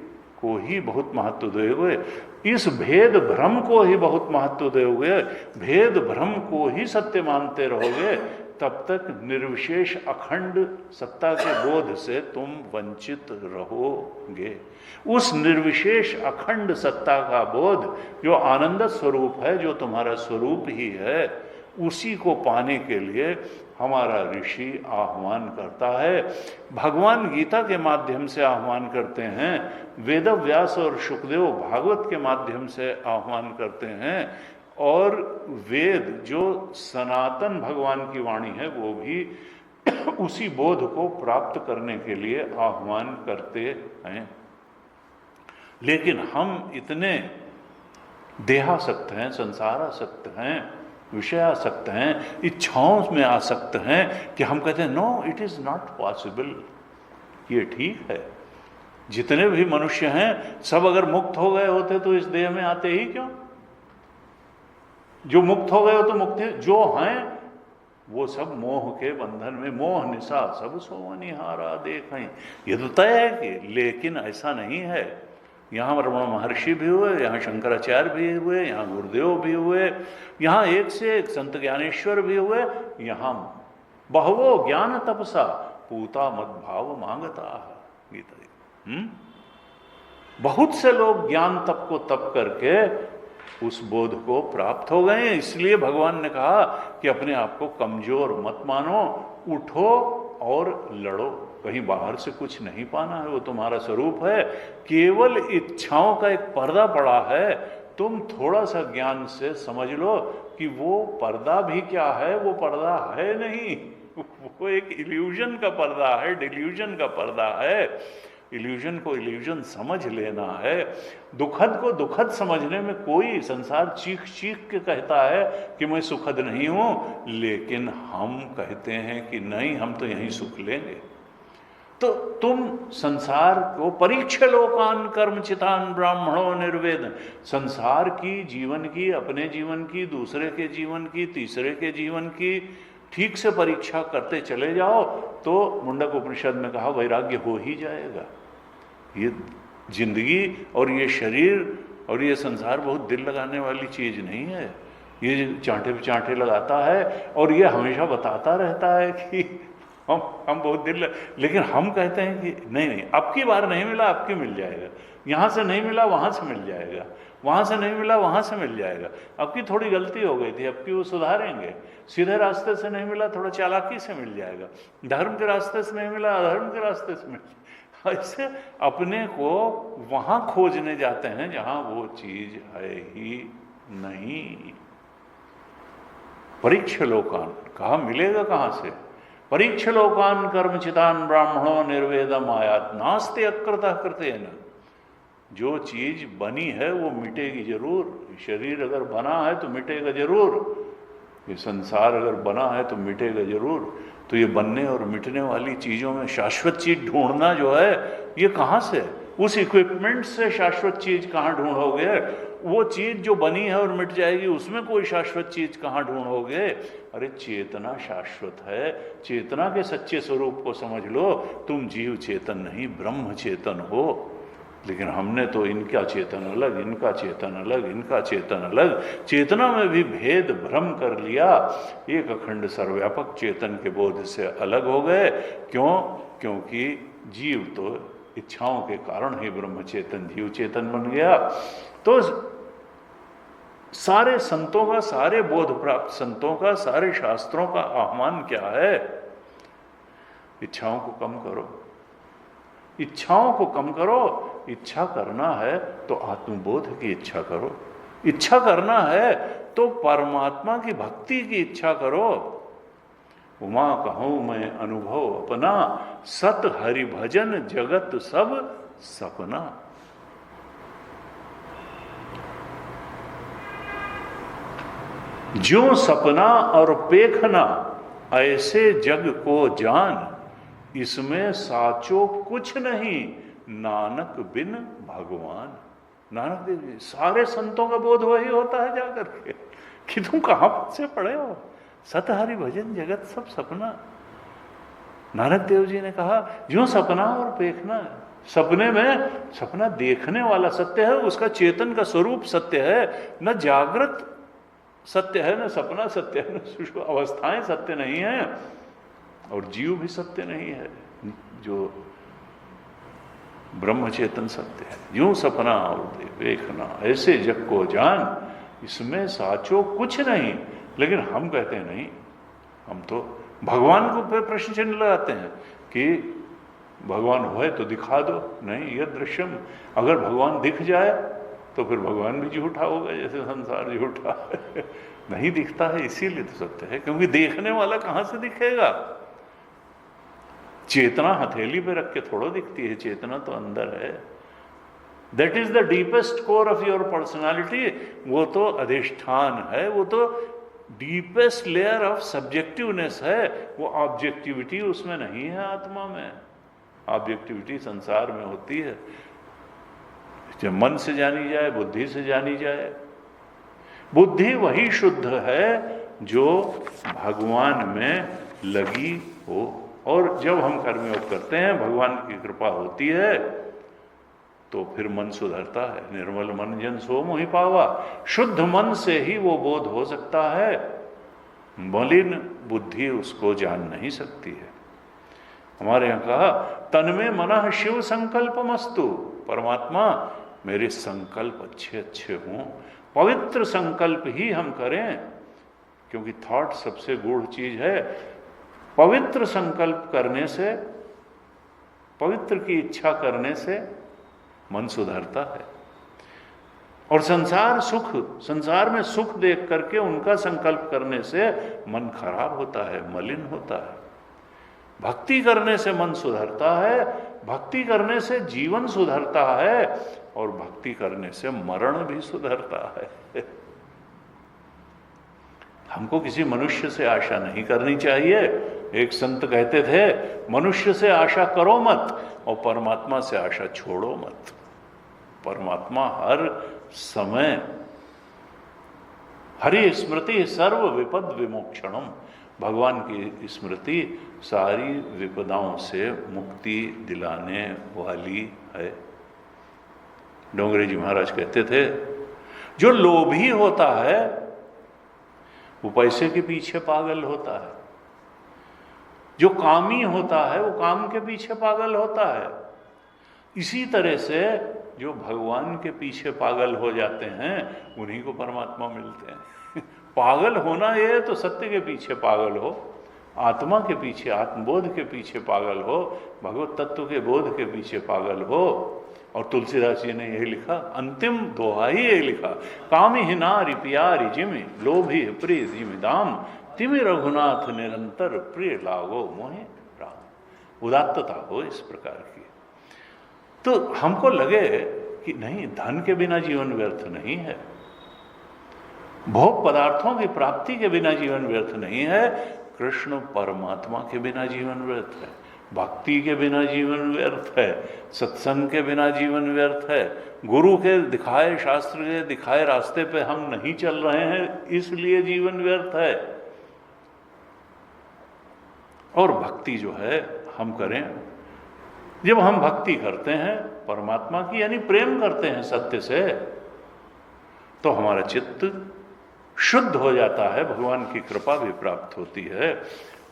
को ही बहुत महत्व दोगे, इस भेद भ्रम को ही बहुत महत्व दोगे, भेद भ्रम को ही सत्य मानते रहोगे, तब तक निर्विशेष अखंड सत्ता के बोध से तुम वंचित रहोगे। उस निर्विशेष अखंड सत्ता का बोध जो आनंद स्वरूप है, जो तुम्हारा स्वरूप ही है, उसी को पाने के लिए हमारा ऋषि आह्वान करता है। भगवान गीता के माध्यम से आह्वान करते हैं, वेद व्यास और शुकदेव भागवत के माध्यम से आह्वान करते हैं, और वेद जो सनातन भगवान की वाणी है वो भी उसी बोध को प्राप्त करने के लिए आह्वान करते हैं। लेकिन हम इतने देहासक्त हैं, संसारासक्त हैं, विषयासक्त हैं, इच्छाओं में आसक्त हैं कि हम कहते हैं no it is not possible. ये ठीक है, जितने भी मनुष्य हैं सब अगर मुक्त हो गए होते तो इस देह में आते ही क्यों? जो मुक्त हो गए हो तो मुक्ति, जो हैं वो सब मोह के बंधन में, मोह निशा सब सोवनिहारा देखें, ये तो तय है कि। लेकिन ऐसा नहीं है। यहाँ रमण महर्षि भी हुए, यहाँ शंकराचार्य भी हुए, यहाँ गुरुदेव भी हुए, यहाँ एक से एक संत ज्ञानेश्वर भी हुए, यहाँ बहवो ज्ञान तपसा पूता मद भाव मांगता गीता। बहुत से लोग ज्ञान तप को तप करके उस बोध को प्राप्त हो गए। इसलिए भगवान ने कहा कि अपने आप को कमजोर मत मानो, उठो और लड़ो। कहीं बाहर से कुछ नहीं पाना है, वो तुम्हारा स्वरूप है। केवल इच्छाओं का एक पर्दा पड़ा है। तुम थोड़ा सा ज्ञान से समझ लो कि वो पर्दा भी क्या है, वो पर्दा है नहीं, वो एक इल्यूजन का पर्दा है, डिल्यूजन का पर्दा है। इल्यूजन को इल्यूजन समझ लेना है। दुखद को दुखद समझने में कोई, संसार चीख चीख के कहता है कि मैं सुखद नहीं हूं, लेकिन हम कहते हैं कि नहीं, हम तो यहीं सुख लेंगे। तो तुम संसार को परीक्ष लोकान कर्मचितान ब्राह्मणों निर्वेद, संसार की, जीवन की, अपने जीवन की, दूसरे के जीवन की, तीसरे के जीवन की ठीक से परीक्षा करते चले जाओ तो मुंडक उपनिषद में कहा वैराग्य हो ही जाएगा। ये जिंदगी और ये शरीर और ये संसार बहुत दिल लगाने वाली चीज नहीं है। ये चांटे पे चांटे लगाता है और ये हमेशा बताता रहता है कि हम बहुत दिल, लेकिन हम कहते हैं कि नहीं नहीं, अब की बार नहीं मिला, अब की मिल जाएगा, यहाँ से नहीं मिला वहाँ से मिल जाएगा, वहाँ से नहीं मिला वहाँ से मिल जाएगा, अब की थोड़ी गलती हो गई थी, अब की वो सुधारेंगे, सीधे रास्ते से नहीं मिला थोड़ा चालाकी से मिल जाएगा, धर्म के रास्ते से नहीं मिला अधर्म के रास्ते से मिल जाएगा। ऐसे अपने को वहाँ खोजने जाते हैं जहाँ वो चीज है ही नहीं। परीक्ष लोकान कहा, मिलेगा कहाँ से? परीक्ष लोकान कर्मचितान ब्राह्मणों निर्वेदम आयात नास्ते अकृतः कृतेन। जो चीज बनी है वो मिटेगी जरूर। शरीर अगर बना है तो मिटेगा जरूर, ये संसार अगर बना है तो मिटेगा जरूर। तो ये बनने और मिटने वाली चीजों में शाश्वत चीज ढूंढना जो है ये कहाँ से? उस इक्विपमेंट से शाश्वत चीज कहाँ ढूंढोगे? वो चीज जो बनी है और मिट जाएगी उसमें कोई शाश्वत चीज कहाँ ढूंढोगे? अरे चेतना शाश्वत है, चेतना के सच्चे स्वरूप को समझ लो। तुम जीव चेतन नहीं ब्रह्म चेतन हो। लेकिन हमने तो इनका चेतन अलग, इनका चेतन अलग, इनका चेतन अलग, चेतना में भी भेद भ्रम कर लिया। एक अखंड सर्वव्यापक चेतन के बोध से अलग हो गए। क्यों? क्योंकि जीव तो इच्छाओं के कारण ही ब्रह्म चेतन जीव चेतन बन गया। तो सारे संतों का, सारे बोध प्राप्त संतों का, सारे शास्त्रों का आह्वान क्या है? इच्छाओं को कम करो, इच्छाओं को कम करो। इच्छा करना है तो आत्मबोध की इच्छा करो, इच्छा करना है तो परमात्मा की भक्ति की इच्छा करो। उमा कहूं मैं अनुभव अपना, सत हरि भजन जगत सब सपना। ज्यों सपना और पेखना ऐसे जग को जान, इसमें साचो कुछ नहीं नानक बिन भगवान। नानक देव जी, सारे संतों का बोध वही होता है जाकर के कि तुम कहां से पढ़े हो। सत हरि भजन जगत सब सपना। नानक देव जी ने कहा ज्यों सपना और पेखना, सपने में सपना देखने वाला सत्य है, उसका चेतन का स्वरूप सत्य है, न जागृत सत्य है, न सपना सत्य है, न सुषुप्त अवस्थाएं सत्य नहीं है, और जीव भी सत्य नहीं है। जो ब्रह्म चेतन सत्य है। यूं सपना और देखना ऐसे जग को जान, इसमें साचो कुछ नहीं। लेकिन हम कहते हैं नहीं, हम तो भगवान को पे प्रश्न चिन्ह लगाते हैं कि भगवान होए तो दिखा दो। नहीं, यह दृश्यम, अगर भगवान दिख जाए तो फिर भगवान भी झूठा होगा, जैसे संसार झूठा है। नहीं दिखता है इसीलिए तो सत्य है, क्योंकि देखने वाला कहां से दिखेगा? चेतना हथेली पे रख के थोड़ा दिखती है, चेतना तो अंदर है। That is the deepest core of your personality. वो तो अधिष्ठान है, वो तो डीपेस्ट लेयर ऑफ सब्जेक्टिवनेस है। वो ऑब्जेक्टिविटी उसमें नहीं है आत्मा में। ऑब्जेक्टिविटी संसार में होती है जब मन से जानी जाए, बुद्धि से जानी जाए। बुद्धि वही शुद्ध है जो भगवान में लगी हो। और जब हम कर्मयोग करते हैं, भगवान की कृपा होती है, तो फिर मन सुधरता है। निर्मल मन जन सो मोहि पावा। शुद्ध मन से ही वो बोध हो सकता है, मलिन बुद्धि उसको जान नहीं सकती है। हमारे यहाँ कहा तन्मे मनः शिव संकल्पमस्तु। परमात्मा मेरे संकल्प अच्छे अच्छे हों, पवित्र संकल्प ही हम करें, क्योंकि थॉट सबसे गूढ़ चीज है। पवित्र संकल्प करने से, पवित्र की इच्छा करने से मन सुधरता है। और संसार में सुख देख करके उनका संकल्प करने से मन खराब होता है, मलिन होता है। भक्ति करने से मन सुधरता है, भक्ति करने से जीवन सुधरता है, और भक्ति करने से मरण भी सुधरता है। हमको किसी मनुष्य से आशा नहीं करनी चाहिए। एक संत कहते थे, मनुष्य से आशा करो मत और परमात्मा से आशा छोड़ो मत। परमात्मा हर समय, हरि स्मृति सर्व विपद विमोक्षणम, भगवान की स्मृति सारी विपदाओं से मुक्ति दिलाने वाली है। डोंगरे जी महाराज कहते थे, जो लोभी होता है वो पैसे के पीछे पागल होता है, जो कामी होता है वो काम के पीछे पागल होता है। इसी तरह से जो भगवान के पीछे पागल हो जाते हैं उन्हीं को परमात्मा मिलते हैं। पागल होना ये तो सत्य के पीछे पागल हो, आत्मा के पीछे, आत्मबोध के पीछे पागल हो, भगवत तत्व के बोध के पीछे पागल हो। और तुलसीदास जी ने यही लिखा, अंतिम दोहा ही यही लिखा, कामी ही नारी प्यारी जिमि, लोभी प्रिय जिमि दाम, तिमि रघुनाथ निरंतर प्रिय लागो मोहे राम। उदात्तता हो इस प्रकार की। तो हमको लगे कि नहीं, धन के बिना जीवन व्यर्थ नहीं है, भोग पदार्थों की प्राप्ति के बिना जीवन व्यर्थ नहीं है, कृष्ण परमात्मा के बिना जीवन व्यर्थ है, भक्ति के बिना जीवन व्यर्थ है, सत्संग के बिना जीवन व्यर्थ है, गुरु के दिखाए, शास्त्र के दिखाए रास्ते पे हम नहीं चल रहे हैं इसलिए जीवन व्यर्थ है। और भक्ति जो है हम करें, जब हम भक्ति करते हैं परमात्मा की, यानी प्रेम करते हैं सत्य से, तो हमारा चित्त शुद्ध हो जाता है, भगवान की कृपा भी प्राप्त होती है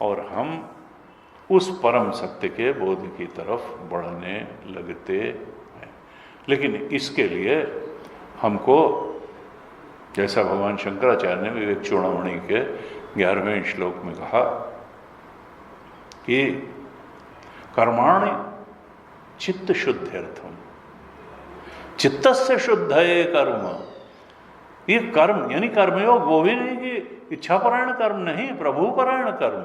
और हम उस परम सत्य के बोध की तरफ बढ़ने लगते हैं। लेकिन इसके लिए हमको, जैसा भगवान शंकराचार्य ने विवेक चूड़ामणि के 11वें श्लोक में कहा कि कर्माणि चित्त शुद्ध्यर्थम, चित्तस्य शुद्धये कर्म। ये कर्म यानी कर्मयोग वो भी नहीं कि इच्छापरायण कर्म नहीं, प्रभुपरायण कर्म,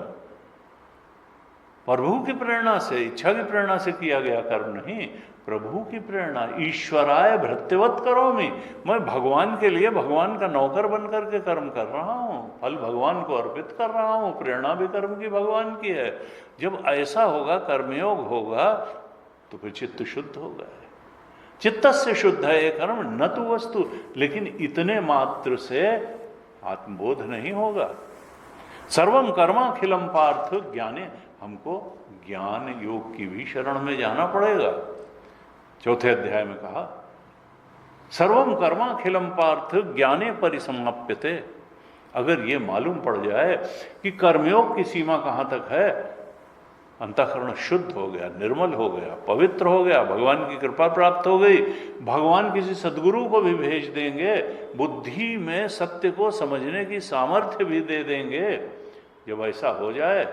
प्रभु की प्रेरणा से, इच्छा की प्रेरणा से किया गया कर्म नहीं, प्रभु की प्रेरणा। ईश्वराय भृत्यवत करोमि, मैं भगवान के लिए भगवान का नौकर बनकर के कर्म कर रहा हूं, फल भगवान को अर्पित कर रहा हूं, प्रेरणा भी कर्म की भगवान की है। जब ऐसा होगा, कर्मयोग होगा, तो फिर चित्त शुद्ध होगा। चित्तस्य शुद्ध है ये कर्म, न तो वस्तु, लेकिन इतने मात्र से आत्मबोध नहीं होगा। सर्वम कर्माखिलम पार्थ ज्ञाने, हमको ज्ञान योग की भी शरण में जाना पड़ेगा। 4थे अध्याय में कहा, सर्वम कर्माखिलम पार्थ ज्ञाने परिसमाप्यते। अगर ये मालूम पड़ जाए कि कर्मयोग की सीमा कहां तक है, अंतःकरण शुद्ध हो गया, निर्मल हो गया, पवित्र हो गया, भगवान की कृपा प्राप्त हो गई, भगवान किसी सद्गुरु को भी भेज देंगे, बुद्धि में सत्य को समझने की सामर्थ्य भी दे देंगे। जब ऐसा हो जाए,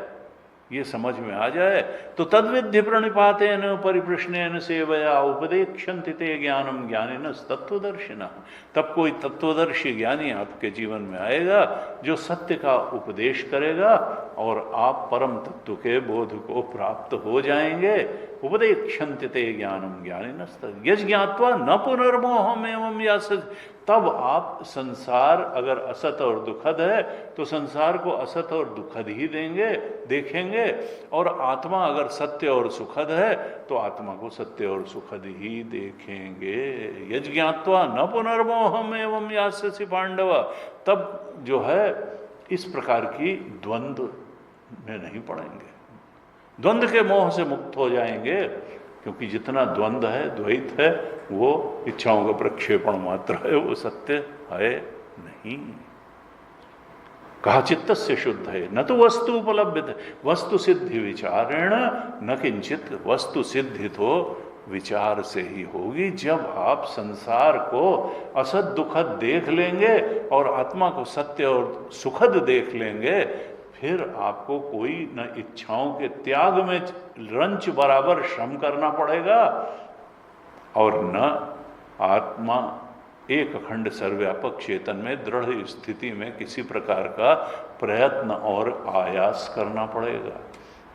ये समझ में आ जाए, तो तद्विद्धि प्रणिपातेन परिप्रश्नेन सेवया उपदेक्षन्ति ते ज्ञानम ज्ञानिनः तत्वदर्शिनः। तब कोई तत्वदर्शी ज्ञानी आपके जीवन में आएगा जो सत्य का उपदेश करेगा और आप परम तत्व के बोध को प्राप्त हो जाएंगे। उपदेक्षन्ति ते ज्ञानम ज्ञानिनः यज्ञात्वा न पुनर्मोहम एवं यासत्। तब आप संसार अगर असत और दुखद है तो संसार को असत और दुखद ही देखेंगे, और आत्मा अगर सत्य और सुखद है तो आत्मा को सत्य और सुखद ही देखेंगे। यज्ञात्वा न पुनर्मोहम एवं यास्यसि पांडव। तब जो है इस प्रकार की द्वंद्व में नहीं पड़ेंगे, द्वंद्व के मोह से मुक्त हो जाएंगे, क्योंकि जितना द्वंद्व है, द्वैत है, वो इच्छाओं का प्रक्षेपण मात्र है, वो सत्य है नहीं। कहा चित्तस्य शुद्ध है न तो वस्तु उपलब्ध, वस्तु सिद्धि विचारेण न किंचित। वस्तु सिद्धि तो विचार से ही होगी। जब आप संसार को असत दुखद देख लेंगे और आत्मा को सत्य और सुखद देख लेंगे, फिर आपको कोई न इच्छाओं के त्याग में रंच बराबर श्रम करना पड़ेगा और न आत्मा एक अखंड सर्वव्यापक चेतन में दृढ़ स्थिति में किसी प्रकार का प्रयत्न और आयास करना पड़ेगा।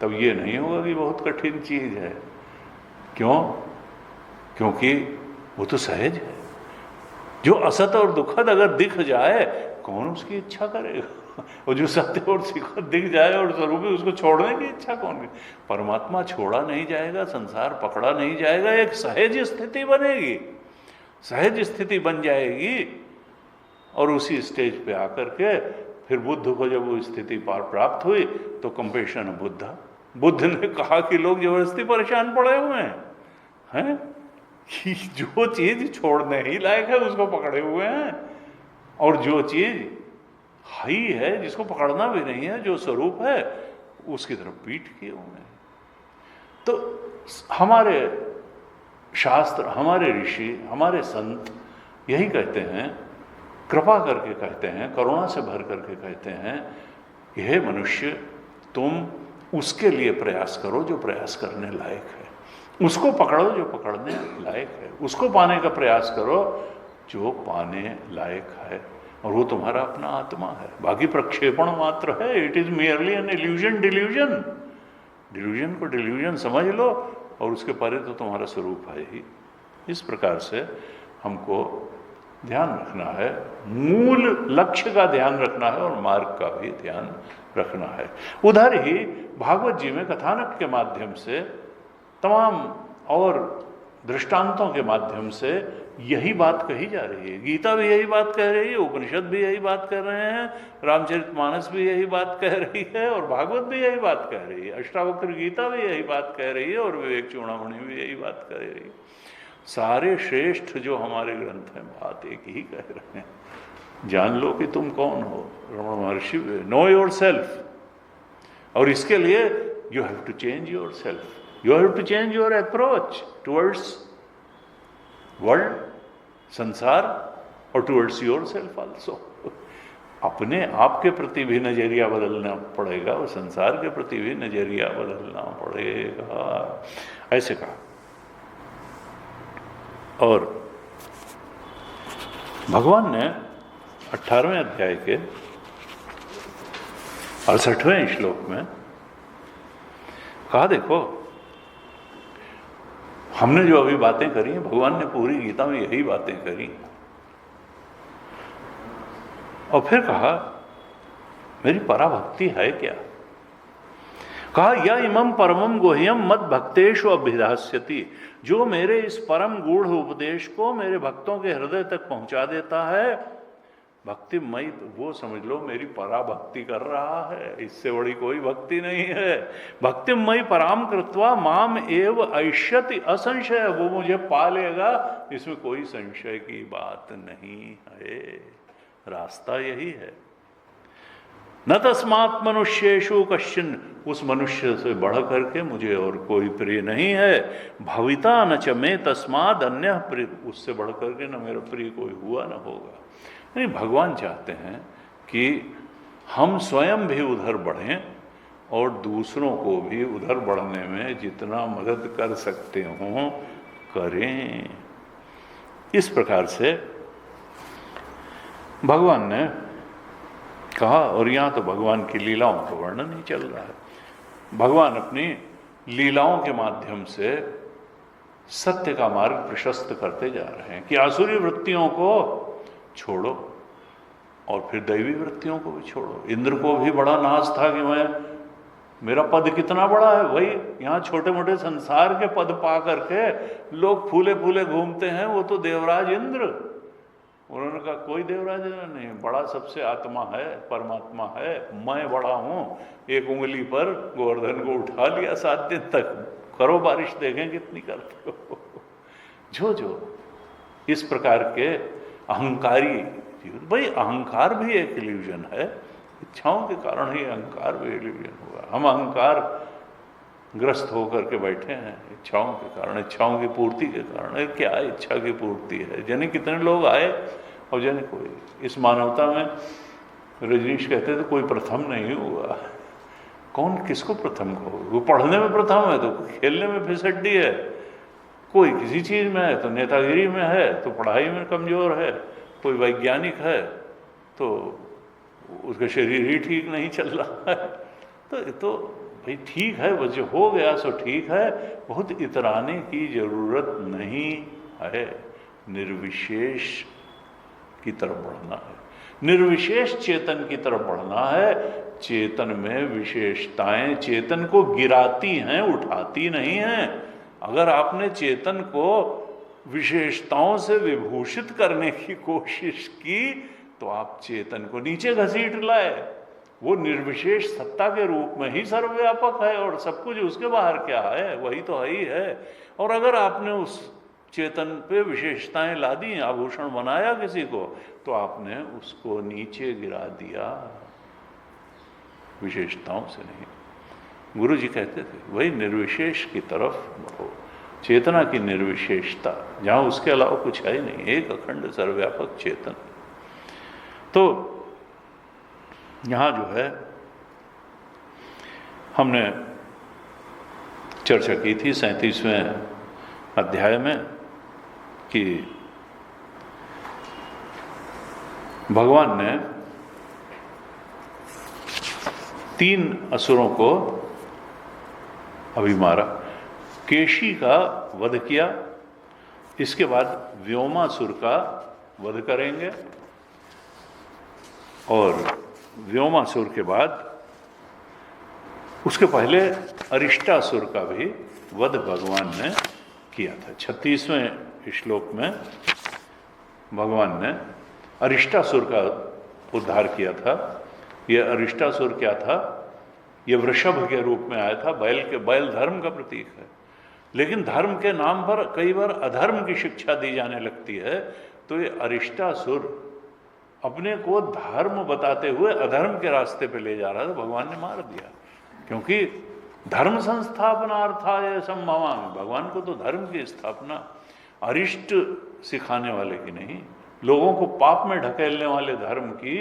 तब ये नहीं होगा कि बहुत कठिन चीज है। क्यों? क्योंकि वो तो सहज है। जो असत और दुखद अगर दिख जाए, कौन उसकी इच्छा करेगा? और जो सत्य और सुखद दिख जाए और स्वरूप है, उसको छोड़ने की इच्छा कौन करे? परमात्मा छोड़ा नहीं जाएगा, संसार पकड़ा नहीं जाएगा, एक सहज स्थिति बनेगी, सहज स्थिति बन जाएगी। और उसी स्टेज पे आकर के फिर बुद्ध को जब वो स्थिति पार प्राप्त हुई तो कंपेशन बुद्ध, बुद्ध ने कहा कि लोग जबरदस्ती परेशान पड़े हुए हैं, कि जो चीज छोड़ने ही लायक है उसको पकड़े हुए हैं, और जो चीज हाई है, जिसको पकड़ना भी नहीं है, जो स्वरूप है, उसकी तरफ पीठ किए हुए हैं। तो हमारे शास्त्र, हमारे ऋषि, हमारे संत यही कहते हैं, कृपा करके कहते हैं, करुणा से भर करके कहते हैं कि हे मनुष्य, तुम उसके लिए प्रयास करो जो प्रयास करने लायक है, उसको पकड़ो जो पकड़ने लायक है, उसको पाने का प्रयास करो जो पाने लायक है, और वो तुम्हारा अपना आत्मा है। बाकी प्रक्षेपण मात्र है, it is merely an illusion, delusion. Delusion को डिल्यूजन समझ लो, और उसके परे तो तुम्हारा स्वरूप है ही। इस प्रकार से हमको ध्यान रखना है, मूल लक्ष्य का ध्यान रखना है और मार्ग का भी ध्यान रखना है। उधर ही भागवत जी में कथानक के माध्यम से, तमाम और दृष्टांतों के माध्यम से यही बात कही जा रही है। गीता भी यही बात कह रही है, उपनिषद भी यही बात कर रहे हैं, रामचरितमानस भी यही बात कह रही है, और भागवत भी यही बात कह रही है, अष्टावक्र गीता भी यही बात कह रही है, और विवेक चूड़ामणि भी यही बात कह रही है। सारे श्रेष्ठ जो हमारे ग्रंथ हैं बात एक ही कह रहे हैं, जान लो कि तुम कौन हो। रमण महर्षि, नो योर सेल्फ। और इसके लिए you have to change yourself, you have to change your approach towards world, संसार, और towards yourself also। अपने आप के प्रति भी नजरिया बदलना पड़ेगा, और संसार के प्रति भी नजरिया बदलना पड़ेगा, ऐसे कहा। और भगवान ने 18वें अध्याय के 68वें श्लोक में कहा, देखो हमने जो अभी बातें करी हैं, भगवान ने पूरी गीता में यही बातें करी, और फिर कहा मेरी पराभक्ति है क्या? कहा या इमं परमं गुह्यम मद भक्तेषु अभिधास्यति, जो मेरे इस परम गूढ़ उपदेश को मेरे भक्तों के हृदय तक पहुंचा देता है, भक्तिमयी, वो समझ लो मेरी पराभक्ति कर रहा है, इससे बड़ी कोई भक्ति नहीं है। भक्तिमयी पराम कृत्वा माम एव ऐष्यति असंशय, वो मुझे पा लेगा, इसमें कोई संशय की बात नहीं है। रास्ता यही है। न तस्मात् मनुष्येषु कश्चिन, उस मनुष्य से बढ़ करके मुझे और कोई प्रिय नहीं है। भविता न च मे तस्माद् अन्यः प्रिय, उससे बढ़ करके न मेरा प्रिय कोई हुआ न होगा। नहीं, भगवान चाहते हैं कि हम स्वयं भी उधर बढ़ें और दूसरों को भी उधर बढ़ने में जितना मदद कर सकते हों करें। इस प्रकार से भगवान ने कहा, और यहाँ तो भगवान की लीलाओं का वर्णन ही चल रहा है। भगवान अपनी लीलाओं के माध्यम से सत्य का मार्ग प्रशस्त करते जा रहे हैं कि आसुरी वृत्तियों को छोड़ो और फिर दैवी वृत्तियों को भी छोड़ो। इंद्र को भी बड़ा नाज था कि मेरा पद कितना बड़ा है, वही यहाँ छोटे मोटे संसार के पद पा करके लोग फूले फूले घूमते हैं, वो तो देवराज इंद्र। उन्होंने कहा कोई देवराज नहीं, बड़ा सबसे आत्मा है, परमात्मा है, मैं बड़ा हूँ। एक उंगली पर गोवर्धन को उठा लिया 7 दिन तक, करो बारिश देखें कितनी करते हो। जो इस प्रकार के अहंकारी जीवन, भाई अहंकार भी एक इल्यूजन है, इच्छाओं के कारण ही अहंकार भी इल्यूजन हुआ। हम अहंकार ग्रस्त होकर के बैठे हैं इच्छाओं के कारण, इच्छाओं की पूर्ति के कारण। क्या इच्छा की पूर्ति है? जाने कितने लोग आए और जाने कोई। इस मानवता में रजनीश कहते थे कोई प्रथम नहीं हुआ। कौन किसको प्रथम कहो? वो पढ़ने में प्रथम है तो खेलने में फिसड्डी है, कोई किसी चीज में है तो नेतागिरी में है, तो पढ़ाई में कमजोर है, कोई वैज्ञानिक है तो उसका शरीर ही ठीक नहीं चल रहा है। तो भाई ठीक है, वो जो हो गया सो ठीक है, बहुत इतराने की जरूरत नहीं है। निर्विशेष की तरफ बढ़ना है, निर्विशेष चेतन की तरफ बढ़ना है। चेतन में विशेषताएं चेतन को गिराती हैं, उठाती नहीं हैं। अगर आपने चेतन को विशेषताओं से विभूषित करने की कोशिश की तो आप चेतन को नीचे घसीट लाए। वो निर्विशेष सत्ता के रूप में ही सर्वव्यापक है और सब कुछ उसके बाहर क्या है, वही तो है ही है। और अगर आपने उस चेतन पे विशेषताएं ला दी, आभूषण बनाया किसी को, तो आपने उसको नीचे गिरा दिया, विशेषताओं से नहीं। गुरु जी कहते थे वही निर्विशेष की तरफ बढ़ो, चेतना की निर्विशेषता, जहां उसके अलावा कुछ है ही नहीं, एक अखंड सर्वव्यापक चेतन। तो यहां जो है हमने चर्चा की थी 37वें अध्याय में कि भगवान ने 3 असुरों को अभी मारा। केशी का वध किया, इसके बाद व्योमासुर का वध करेंगे, और व्योमासुर के बाद उसके पहले अरिष्टासुर का भी वध भगवान ने किया था। 36वें श्लोक में भगवान ने अरिष्टासुर का उद्धार किया था। यह अरिष्टासुर क्या था? यह वृषभ के रूप में आया था, बैल धर्म का प्रतीक है। लेकिन धर्म के नाम पर कई बार अधर्म की शिक्षा दी जाने लगती है, तो ये अरिष्टासुर अपने को धर्म बताते हुए अधर्म के रास्ते पे ले जा रहा था, भगवान ने मार दिया। क्योंकि धर्म संस्थापनार्थाय संभवामि, भगवान को तो धर्म की स्थापना अरिष्ट सिखाने वाले की नहीं, लोगों को पाप में ढकेलने वाले धर्म की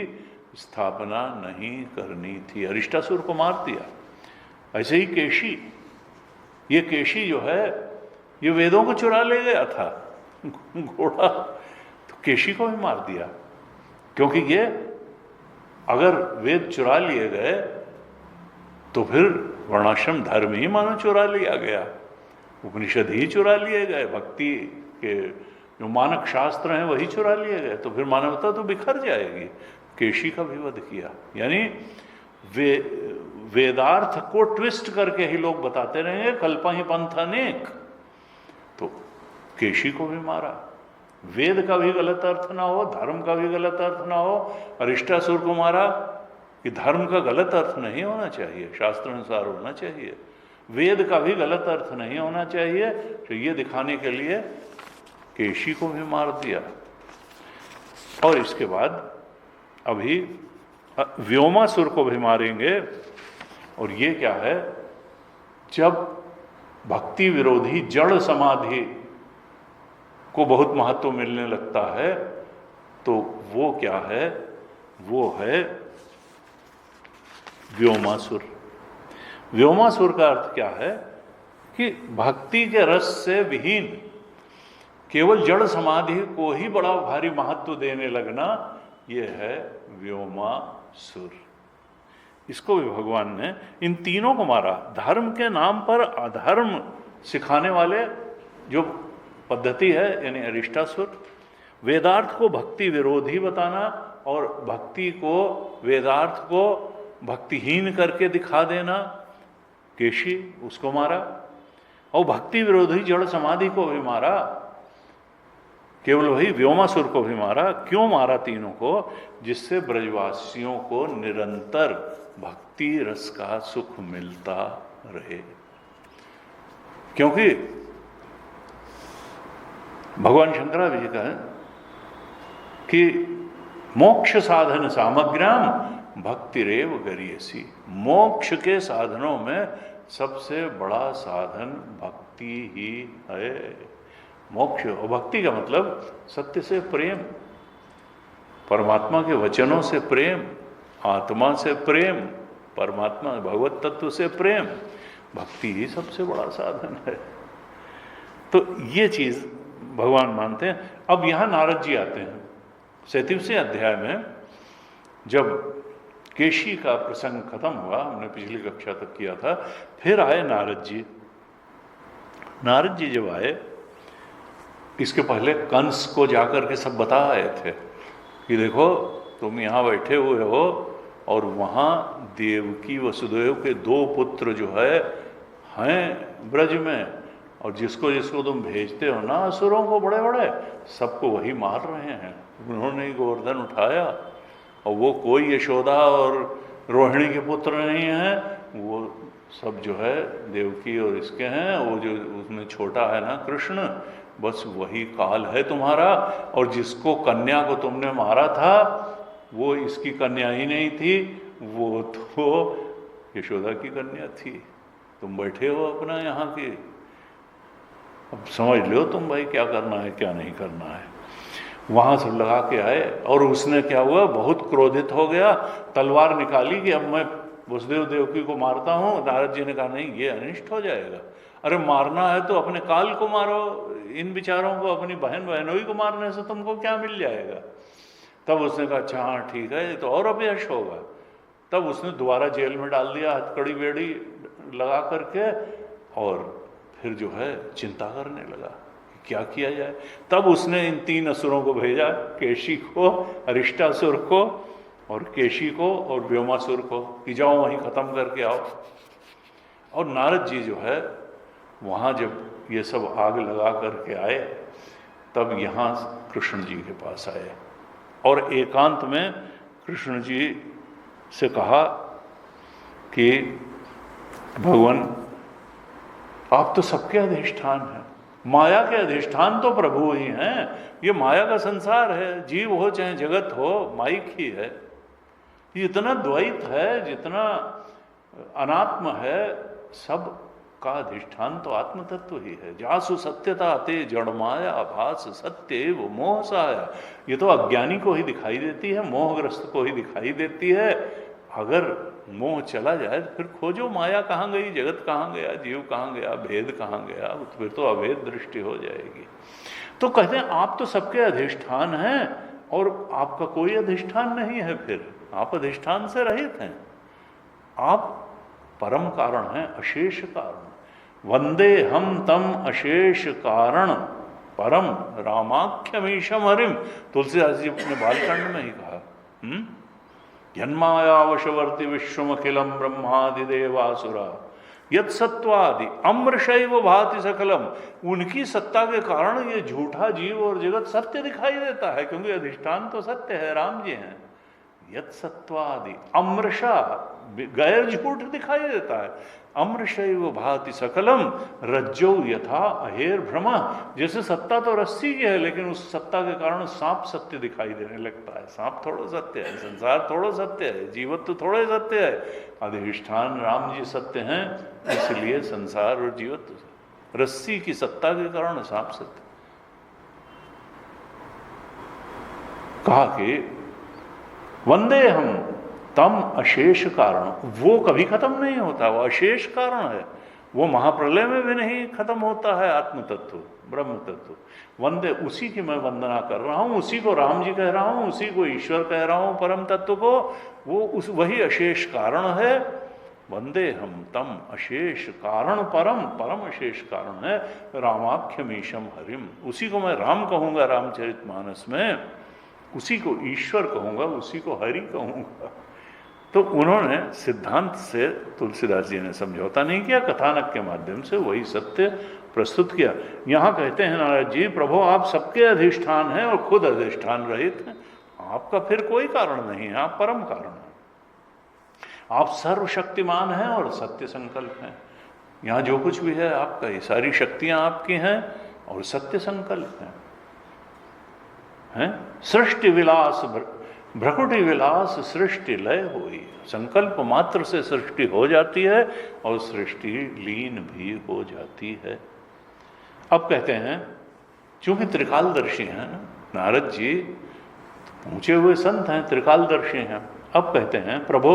स्थापना नहीं करनी थी। अरिष्टासुर को मार दिया। ऐसे ही केशी, ये केशी जो है ये वेदों को चुरा ले गया था घोड़ा, तो केशी को भी मार दिया। क्योंकि ये अगर वेद चुरा लिए गए तो फिर वर्णाश्रम धर्म ही मानो चुरा लिया गया, उपनिषद ही चुरा लिए गए, भक्ति के जो मानक शास्त्र हैं वही चुरा लिए गए, तो फिर मानवता तो बिखर जाएगी। केशी का भी वध किया, यानी वेदार्थ को ट्विस्ट करके ही लोग बताते रहेंगे, कल्पा ही पंथ अनेक, तो केशी को भी मारा। वेद का भी गलत अर्थ ना हो, धर्म का भी गलत अर्थ ना हो। अरिष्टासुर को मारा कि धर्म का गलत अर्थ नहीं होना चाहिए, शास्त्र अनुसार होना चाहिए। वेद का भी गलत अर्थ नहीं होना चाहिए, तो ये दिखाने के लिए केशी को भी मार दिया। और इसके बाद अभी व्योमासुर को भी मारेंगे। और ये क्या है? जब भक्ति विरोधी जड़ समाधि को बहुत महत्व मिलने लगता है, तो वो क्या है? वो है व्योमासुर। व्योमासुर का अर्थ क्या है? कि भक्ति के रस से विहीन केवल जड़ समाधि को ही बड़ा भारी महत्व देने लगना, यह है व्योमासुर। इसको भी भगवान ने, इन तीनों को मारा। धर्म के नाम पर अधर्म सिखाने वाले जो पद्धति है, यानी अरिष्टासुर। वेदार्थ को भक्ति विरोधी बताना और भक्ति को, वेदार्थ को भक्तिहीन करके दिखा देना, केशी, उसको मारा। और भक्ति विरोधी जड़ समाधि को भी मारा, केवल वही व्योमासुर को भी मारा। क्यों मारा तीनों को? जिससे ब्रजवासियों को निरंतर भक्ति रस का सुख मिलता रहे। क्योंकि भगवान शंकराचार्य जी का है कि मोक्ष साधन सामग्र्याम भक्तिरेव गरीयसी। मोक्ष के साधनों में सबसे बड़ा साधन भक्ति ही है। मोक्ष और भक्ति का मतलब सत्य से प्रेम, परमात्मा के वचनों से प्रेम, आत्मा से प्रेम, परमात्मा भगवत तत्व से प्रेम, भक्ति ही सबसे बड़ा साधन है। तो ये चीज भगवान मानते हैं। अब यहां नारद जी आते हैं 37वें अध्याय में। जब केशी का प्रसंग खत्म हुआ, हमने पिछली कक्षा तक किया था। फिर आए नारद जी। नारद जी जब आए, इसके पहले कंस को जाकर के सब बता आए थे कि देखो तुम यहाँ बैठे हुए हो और वहाँ देवकी वसुदेव के 2 पुत्र जो हैं ब्रज में, और जिसको जिसको तुम भेजते हो ना असुरों को बड़े बड़े, सबको वही मार रहे हैं। उन्होंने ही गोवर्धन उठाया, और वो कोई यशोदा और रोहिणी के पुत्र नहीं हैं, वो सब जो है देवकी और इसके हैं। वो जो उसमें छोटा है ना कृष्ण, बस वही काल है तुम्हारा। और जिसको कन्या को तुमने मारा था वो इसकी कन्या ही नहीं थी, वो तो यशोदा की कन्या थी। तुम बैठे हो अपना यहाँ की, अब समझ लो तुम भाई क्या करना है क्या नहीं करना है। वहाँ से लगा के आए, और उसने क्या हुआ, बहुत क्रोधित हो गया, तलवार निकाली कि अब मैं वसुदेव देवकी को मारता हूँ। नारद जी ने कहा नहीं, ये अनिष्ट हो जाएगा। अरे मारना है तो अपने काल को मारो, इन बिचारों को, अपनी बहन बहनोई को मारने से तुमको क्या मिल जाएगा। तब उसने कहा अच्छा हाँ ठीक है, ये तो और अपयश होगा। तब उसने दोबारा जेल में डाल दिया, हथकड़ी बेड़ी लगा करके, और फिर जो है चिंता करने लगा क्या किया जाए। तब उसने इन 3 असुरों को भेजा, केशी को, अरिष्टासुर को, और केशी को, और व्योमासुर को, कि जाओ वहीं खत्म करके आओ। और नारद जी जो है वहाँ जब ये सब आग लगा करके आए, तब यहाँ कृष्ण जी के पास आए, और एकांत में कृष्ण जी से कहा कि भगवान आप तो सबके अधिष्ठान हैं, माया के अधिष्ठान तो प्रभु ही हैं। ये माया का संसार है, जीव हो चाहे जगत हो, माइक ही है। ये इतना द्वैत है, जितना अनात्म है, सब का अधिष्ठान तो आत्म तत्व ही है। जासु सत्यता ते जड़ माया भास सत्य एव मोह साया। ये तो अज्ञानी को ही दिखाई देती है, मोहग्रस्त को ही दिखाई देती है। अगर मोह चला जाए फिर खोजो माया कहाँ गई, जगत कहाँ गया, जीव कहाँ गया, भेद कहाँ गया, फिर तो अभेद दृष्टि हो जाएगी। तो कहते हैं आप तो सबके अधिष्ठान हैं, और आपका कोई अधिष्ठान नहीं है, फिर आप अधिष्ठान से रहित हैं। आप परम कारण हैं, अशेष कारण। वंदे हम तम अशेष कारण परम रामाख्यमीशम हरिम। तुलसीदास जी अपने बालकांड में ही कहा, जन्मायावशवर्ति विश्वमखिलम ब्रह्मादिदेवासुरा यत् सत्वादि अमृषैव भाति सकलम। उनकी सत्ता के कारण ये झूठा जीव और जगत सत्य दिखाई देता है, क्योंकि अधिष्ठान तो सत्य है, राम जी हैं। यत् सत्वादि अमृषा, गैर झूठ दिखाई देता है। अमृषैव भाति सकलम रज्जो यथा अहेर भ्रमा। जैसे सत्ता तो रस्सी की है, लेकिन उस सत्ता के कारण सांप सत्य दिखाई देने लगता है। सांप थोड़ा सत्य है, संसार थोड़ा सत्य है, जीवत तो थोड़े सत्य है। अधिष्ठान राम जी सत्य हैं, इसलिए संसार और जीवत, रस्सी की सत्ता के कारण सांप सत्य। कहा कि वंदे हम तम अशेष कारण, वो कभी खत्म नहीं होता, वो अशेष कारण है, वो महाप्रलय में भी नहीं खत्म होता है। आत्म तत्व, ब्रह्म तत्व, वंदे, उसी की मैं वंदना कर रहा हूं, उसी को राम जी कह रहा हूं, उसी को ईश्वर कह रहा हूं, परम तत्व को। वो वही अशेष कारण है। वंदे हम तम अशेष कारण परम, परम अशेष कारण है, रामाख्यमीशम हरिम। उसी को मैं राम कहूंगा रामचरितमानस में, उसी को ईश्वर कहूंगा, उसी को हरि कहूंगा। तो उन्होंने सिद्धांत से तुलसीदास जी ने समझौता नहीं किया, कथानक के माध्यम से वही सत्य प्रस्तुत किया। यहाँ कहते हैं नारद जी, प्रभु आप सबके अधिष्ठान हैं और खुद अधिष्ठान रहित हैं, आपका फिर कोई कारण नहीं है, आप परम कारण हैं। आप सर्वशक्तिमान हैं और सत्य संकल्प हैं। यहाँ जो कुछ भी है आपका, ये सारी शक्तियां आपकी हैं और सत्य संकल्प हैं। सृष्टि विलास भ्रकुटी विलास सृष्टि लय हुई। संकल्प मात्र से सृष्टि हो जाती है और सृष्टि लीन भी हो जाती है। अब कहते हैं, चूंकि त्रिकालदर्शी हैं नारद जी, ऊंचे हुए संत हैं, त्रिकालदर्शी हैं। अब कहते हैं, प्रभु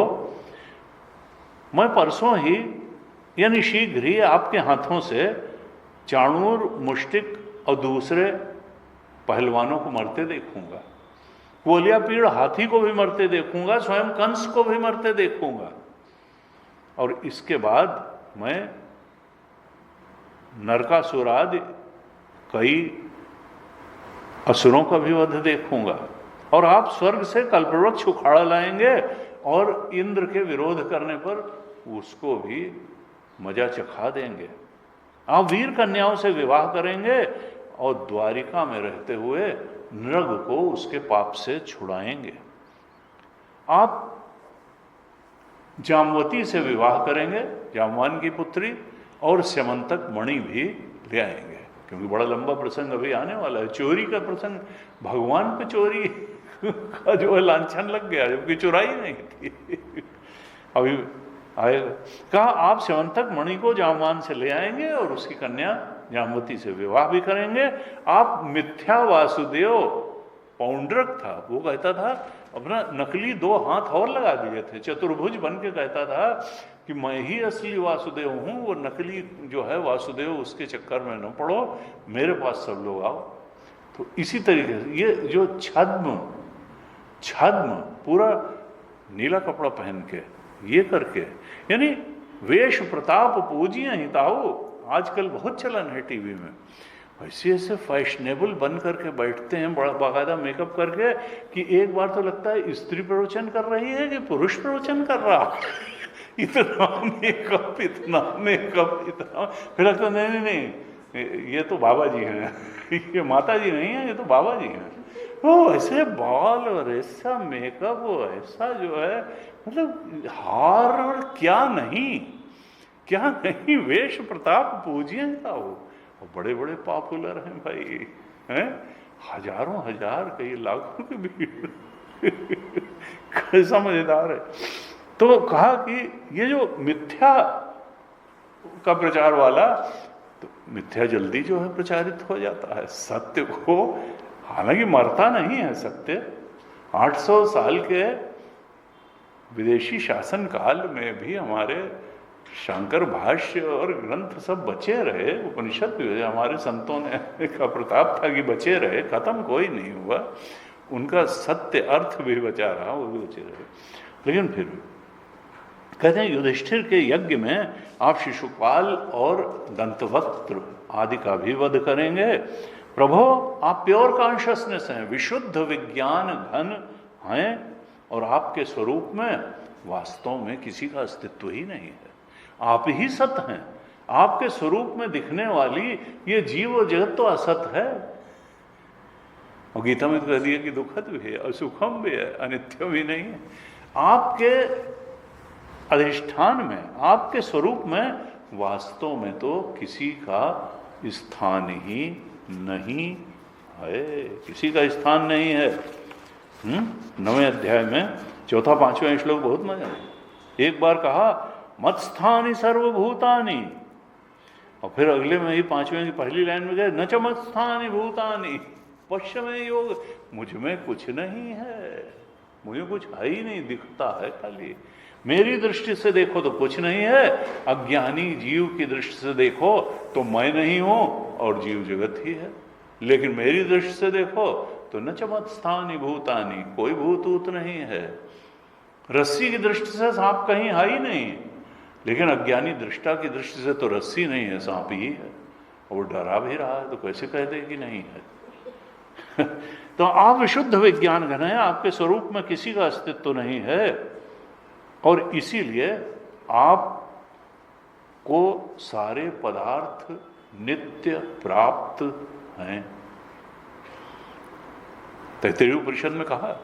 मैं परसों ही यानी शीघ्र ही आपके हाथों से चाणूर, मुष्टिक और दूसरे पहलवानों को मरते देखूंगा। कोलिया पीड़ हाथी को भी मरते देखूंगा, स्वयं कंस को भी मरते देखूंगा, और इसके बाद मैं नरकासुर आदि कई असुरों का भी वध देखूंगा, और आप स्वर्ग से कल्पवृक्ष उखाड़ा लाएंगे और इंद्र के विरोध करने पर उसको भी मजा चखा देंगे। आप वीर कन्याओं से विवाह करेंगे और द्वारिका में रहते हुए नृग को उसके पाप से छुड़ाएंगे। आप जामवती से विवाह करेंगे, जामवान की पुत्री, और स्यमंतक मणि भी ले आएंगे, क्योंकि बड़ा लंबा प्रसंग अभी आने वाला है। चोरी का प्रसंग, भगवान पे चोरी का जो है लांछन लग गया, जबकि चुराई नहीं थी। अभी आएगा। कहा आप स्यमंतक मणि को जामवान से ले आएंगे और उसकी कन्या जामवती से विवाह भी करेंगे। आप मिथ्या वासुदेव पौंड्रक था, वो कहता था, अपना नकली 2 हाथ और लगा दिए थे, चतुर्भुज बन के कहता था कि मैं ही असली वासुदेव हूं, वो नकली जो है वासुदेव उसके चक्कर में न पड़ो, मेरे पास सब लोग आओ। तो इसी तरीके से ये जो छद्म पूरा नीला कपड़ा पहन के ये करके, यानी वेश प्रताप पूजिए हिताओ, आजकल बहुत चलन है टीवी में, ऐसे ऐसे फैशनेबल बन करके बैठते हैं, बड़ा बाकायदा मेकअप करके, कि एक बार तो लगता है स्त्री प्रवचन कर रही है कि पुरुष प्रवचन कर रहा इतना मेकअप, इतना मेकअप, इतना, फिर लगता नहीं नहीं नहीं ये तो बाबा जी हैं ये माता जी नहीं है, ये तो बाबा जी हैं। वो ऐसे बाल और ऐसा मेकअप, वो ऐसा जो है, मतलब हार और क्या नहीं वेश प्रताप पूजिए था वो, और बड़े बड़े पॉपुलर हैं भाई, हैं, हजारों हजार, कई लाखों की भीड़ कैसा मजेदार है। तो कहा कि ये जो मिथ्या का प्रचार वाला, तो मिथ्या जल्दी जो है प्रचारित हो जाता है, सत्य को हालांकि मरता नहीं है सत्य। 800 साल के विदेशी शासन काल में भी हमारे शंकर भाष्य और ग्रंथ सब बचे रहे, उपनिषद भी हमारे संतों ने का प्रताप था कि बचे रहे, खत्म कोई नहीं हुआ, उनका सत्य अर्थ भी बचा रहा, वो भी बचे रहे। लेकिन फिर कहते हैं युधिष्ठिर के यज्ञ में आप शिशुपाल और दंतवक्त्र आदि का भी वध करेंगे। प्रभो आप प्योर कॉन्शियसनेस हैं, विशुद्ध विज्ञान घन हैं, और आपके स्वरूप में वास्तव में किसी का अस्तित्व ही नहीं है, आप ही सत हैं। आपके स्वरूप में दिखने वाली ये जीव और जगत तो असत है, और गीता में तो कह दिया कि दुखद भी है, असुखम भी है, अनित्य भी नहीं है। आपके अधिष्ठान में, आपके स्वरूप में वास्तव में तो किसी का स्थान ही नहीं है, किसी का स्थान नहीं है। 9वें अध्याय में 4-5वां श्लोक बहुत मजा है। एक बार कहा मत स्थानी सर्वभूतानि, और फिर अगले में ही 5वें की पहली लाइन में गए न च मत स्थानी भूतानि पश्य में योग, मुझ में कुछ नहीं है, मुझे कुछ है ही नहीं, दिखता है खाली। मेरी दृष्टि से देखो तो कुछ नहीं है, अज्ञानी जीव की दृष्टि से देखो तो मैं नहीं हूं और जीव जगत ही है। लेकिन मेरी दृष्टि से देखो तो न चमत स्थानी भूतानी, कोई भूत ऊत नहीं है। रस्सी की दृष्टि से सांप कहीं है ही नहीं, लेकिन अज्ञानी दृष्टा की दृष्टि से तो रस्सी नहीं है, सांप ही है, और वो डरा भी रहा है, तो कैसे कह दे कि नहीं है तो आप विशुद्ध विज्ञान घन है, आपके स्वरूप में किसी का अस्तित्व नहीं है, और इसीलिए आपको सारे पदार्थ नित्य प्राप्त हैं। तैत्तरीय उपनिषद में कहा,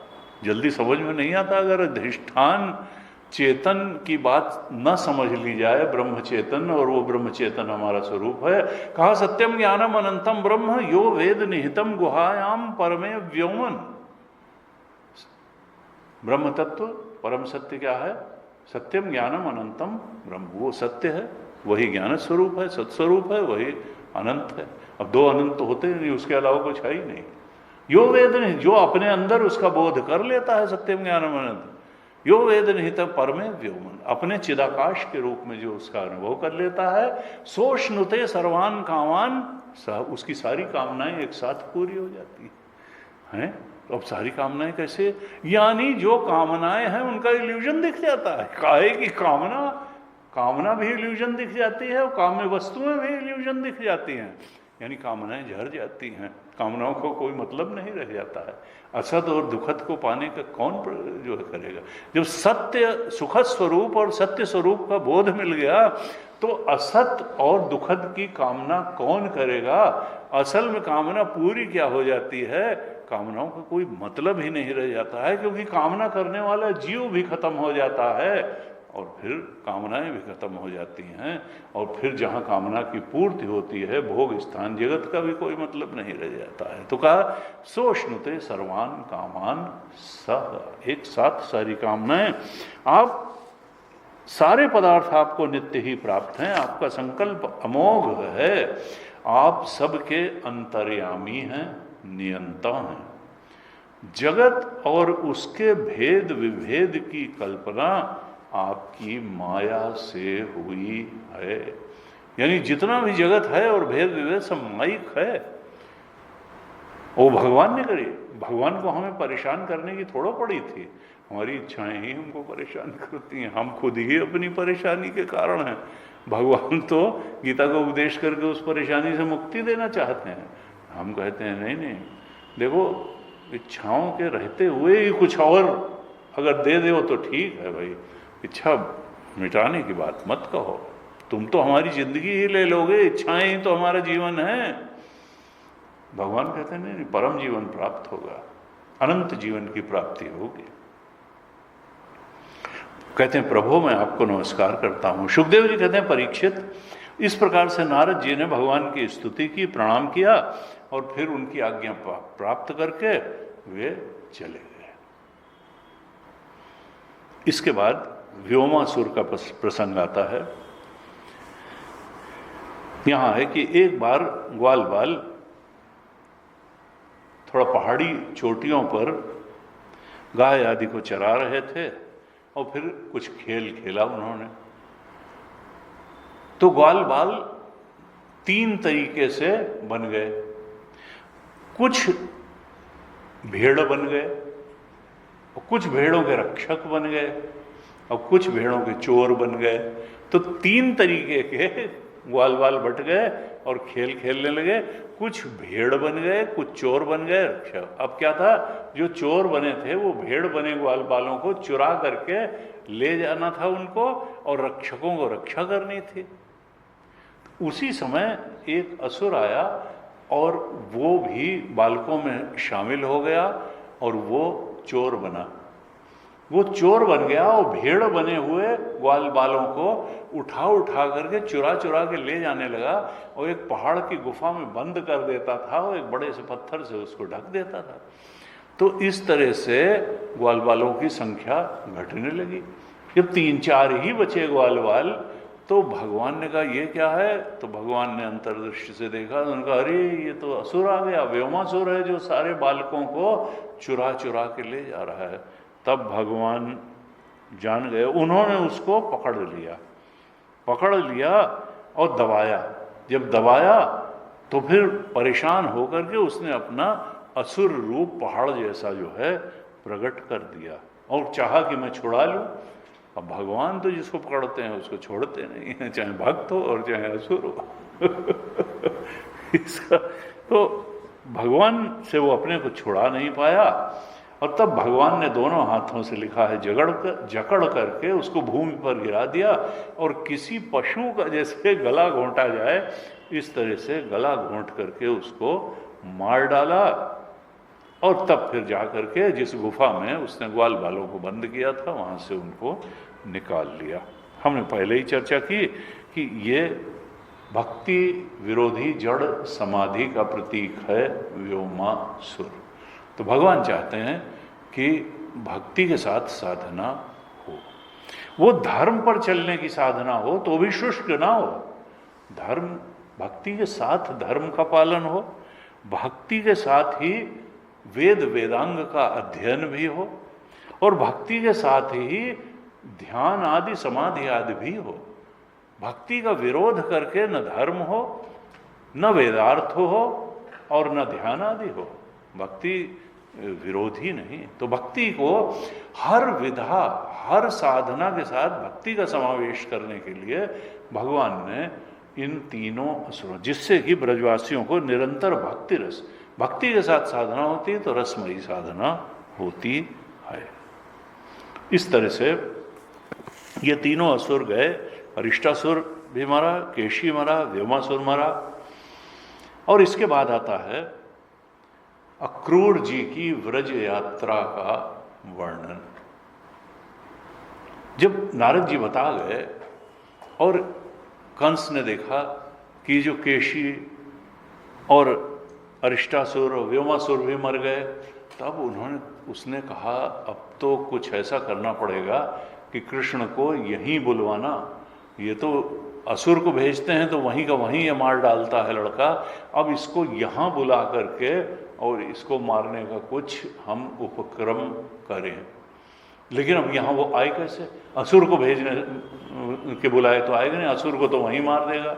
जल्दी समझ में नहीं आता अगर अधिष्ठान चेतन की बात न समझ ली जाए, ब्रह्म चेतन, और वो ब्रह्म चेतन हमारा स्वरूप है। कहा सत्यम ज्ञानम अनंतम ब्रह्म यो वेद निहितम गुहायाम परमे व्योमन। ब्रह्म तत्व परम सत्य क्या है? सत्यम ज्ञानम अनंतम ब्रह्म, वो सत्य है, वही ज्ञान स्वरूप है, सत्स्वरूप है, वही अनंत है। अब 2 अनंत होते नहीं, उसके अलावा कुछ है ही नहीं। यो वेद नहीं, जो अपने अंदर उसका बोध कर लेता है, सत्यम ज्ञानम अनंत, यो वेद निहित परमे व्योमन, अपने चिदाकाश के रूप में जो उसका अनुभव कर लेता है, सोष्णुते सर्वान कामान, उसकी सारी कामनाएं एक साथ पूरी हो जाती हैं। तो अब सारी कामनाएं कैसे, यानी जो कामनाएं हैं उनका इल्यूजन दिख जाता है। काहे की कामना भी इल्यूजन दिख जाती है और काम्य वस्तुएं भी इल्यूजन दिख जाती हैं, यानी कामनाएं झड़ जाती हैं, कामनाओं को कोई मतलब नहीं रह जाता है। असत और दुखद को पाने का कौन जो करेगा। जब सत्य सुखद स्वरूप और सत्य स्वरूप का बोध मिल गया तो असत और दुखद की कामना कौन करेगा। असल में कामना पूरी क्या हो जाती है, कामनाओं का कोई मतलब ही नहीं रह जाता है, क्योंकि कामना करने वाला जीव भी खत्म हो जाता है और फिर कामनाएं भी खत्म हो जाती हैं, और फिर जहाँ कामना की पूर्ति होती है, भोग स्थान जगत का भी कोई मतलब नहीं रह जाता है। तो कहा सोष्णुते सर्वान कामान सह, एक साथ सारी कामनाएं, आप सारे पदार्थ आपको नित्य ही प्राप्त हैं, आपका संकल्प अमोघ है, आप सबके अंतर्यामी हैं, नियंता हैं। जगत और उसके भेद विभेद की कल्पना आपकी माया से हुई है, यानी जितना भी जगत है और भेद विभेद सब माइक है, वो भगवान ने करी। भगवान को हमें परेशान करने की थोड़ा पड़ी थी, हमारी इच्छाएं ही हमको परेशान करती हैं, हम खुद ही अपनी परेशानी के कारण हैं। भगवान तो गीता का उपदेश करके उस परेशानी से मुक्ति देना चाहते हैं, हम कहते हैं नहीं नहीं, देखो इच्छाओं के रहते हुए ही कुछ और अगर दे दो तो ठीक है भाई, इच्छा मिटाने की बात मत कहो, तुम तो हमारी जिंदगी ही ले लोगे, इच्छाएं ही तो हमारा जीवन है। भगवान कहते हैं नहीं, परम जीवन प्राप्त होगा, अनंत जीवन की प्राप्ति होगी। कहते हैं प्रभु मैं आपको नमस्कार करता हूं। सुखदेव जी कहते हैं परीक्षित, इस प्रकार से नारद जी ने भगवान की स्तुति की, प्रणाम किया और फिर उनकी आज्ञा प्राप्त करके वे चले गए। इसके बाद व्योमासुर का प्रसंग आता है। यहां है कि एक बार ग्वाल बाल थोड़ा पहाड़ी चोटियों पर गाय आदि को चरा रहे थे और फिर कुछ खेल खेला उन्होंने। तो ग्वाल बाल 3 तरीके से बन गए, कुछ भेड़ बन गए और कुछ भेड़ों के रक्षक बन गए और कुछ भेड़ों के चोर बन गए। तो 3 तरीके के ग्वाल बाल बट गए और खेल खेलने लगे, कुछ भेड़ बन गए, कुछ चोर बन गए, रक्षक। अब क्या था, जो चोर बने थे वो भेड़ बने ग्वाल बालों को चुरा करके ले जाना था उनको और रक्षकों को रक्षा करनी थी। उसी समय एक असुर आया और वो भी बालकों में शामिल हो गया और वो चोर बना। वो चोर बन गया और भेड़ बने हुए ग्वाल बालों को उठा उठा करके चुरा चुरा के ले जाने लगा और एक पहाड़ की गुफा में बंद कर देता था और एक बड़े से पत्थर से उसको ढक देता था। तो इस तरह से ग्वाल बालों की संख्या घटने लगी। जब 3-4 ही बचे ग्वाल बाल तो भगवान ने कहा ये क्या है। तो भगवान ने अंतर्दृष्टि से देखा तो उनका अरे ये तो असुर आ गया, व्योमासुर है जो सारे बालकों को चुरा चुरा के ले जा रहा है। तब भगवान जान गए, उन्होंने उसको पकड़ लिया और दबाया। जब दबाया तो फिर परेशान होकर के उसने अपना असुर रूप पहाड़ जैसा जो है प्रकट कर दिया और चाहा कि मैं छुड़ा लूं। अब भगवान तो जिसको पकड़ते हैं उसको छोड़ते नहीं हैं, चाहे भक्त हो और चाहे असुर हो। इसका तो भगवान से वो अपने को छुड़ा नहीं पाया और तब भगवान ने दोनों हाथों से लिखा है जकड़ करके उसको भूमि पर गिरा दिया और किसी पशु का जैसे गला घोंटा जाए इस तरह से गला घोंट करके उसको मार डाला। और तब फिर जा करके जिस गुफा में उसने ग्वाल बालों को बंद किया था वहां से उनको निकाल लिया। हमने पहले ही चर्चा की कि ये भक्ति विरोधी जड़ समाधि का प्रतीक है व्योमासुर। तो भगवान चाहते हैं कि भक्ति के साथ साधना हो, वो धर्म पर चलने की साधना हो तो भी शुष्क ना हो। धर्म भक्ति के साथ धर्म का पालन हो, भक्ति के साथ ही वेद वेदांग का अध्ययन भी हो और भक्ति के साथ ही ध्यान आदि समाधि आदि भी हो। भक्ति का विरोध करके न धर्म हो, न वेदार्थ हो और न ध्यान आदि हो। भक्ति विरोधी नहीं। तो भक्ति को हर विधा, हर साधना के साथ भक्ति का समावेश करने के लिए भगवान ने इन तीनों असुरों, जिससे कि ब्रजवासियों को निरंतर भक्ति रस, भक्ति के साथ साधना होती है तो रसमयी साधना होती है। इस तरह से ये तीनों असुर गए। अरिष्टासुर भी मरा, केशी मरा, व्योमासुर मरा। और इसके बाद आता है अक्रूर जी की व्रज यात्रा का वर्णन। जब नारद जी बता गए और कंस ने देखा कि जो केशी और अरिष्टासुर और व्योमासुर भी मर गए, तब उसने कहा अब तो कुछ ऐसा करना पड़ेगा कि कृष्ण को यहीं बुलवाना। ये तो असुर को भेजते हैं तो वहीं का वहीं ये मार डालता है लड़का, अब इसको यहाँ बुला करके और इसको मारने का कुछ हम उपक्रम करें। लेकिन अब यहाँ वो आए कैसे? असुर को भेजने के बुलाए तो आएगा नहीं, असुर को तो वहीं मार देगा।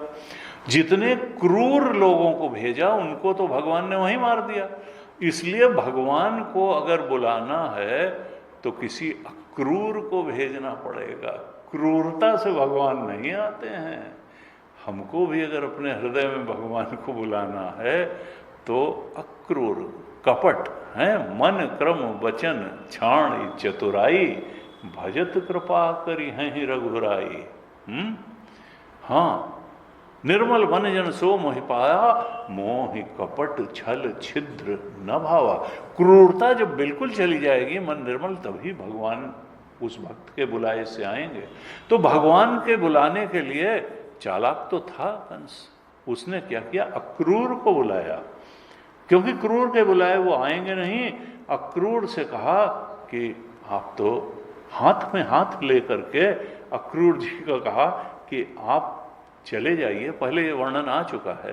जितने क्रूर लोगों को भेजा उनको तो भगवान ने वहीं मार दिया। इसलिए भगवान को अगर बुलाना है तो किसी अक्रूर को भेजना पड़ेगा। क्रूरता से भगवान नहीं आते हैं। हमको भी अगर अपने हृदय में भगवान को बुलाना है तो अक्रूर, कपट है, मन क्रम वचन छाण चतुराई, भजत कृपा करी हैं रघुराई। हाँ, निर्मल मन जन सो मोहि पाया, मोहि कपट छल छिद्र न भावा। क्रूरता जब बिल्कुल चली जाएगी, मन निर्मल, तभी भगवान उस भक्त के बुलाए से आएंगे। तो भगवान के बुलाने के लिए चालाक तो था कंस। उसने क्या किया? अक्रूर को बुलाया, क्योंकि क्रूर के बुलाए वो आएंगे नहीं। अक्रूर से कहा कि आप तो हाथ में हाथ लेकर के अक्रूर जी को कहा कि आप चले जाइए। पहले ये वर्णन आ चुका है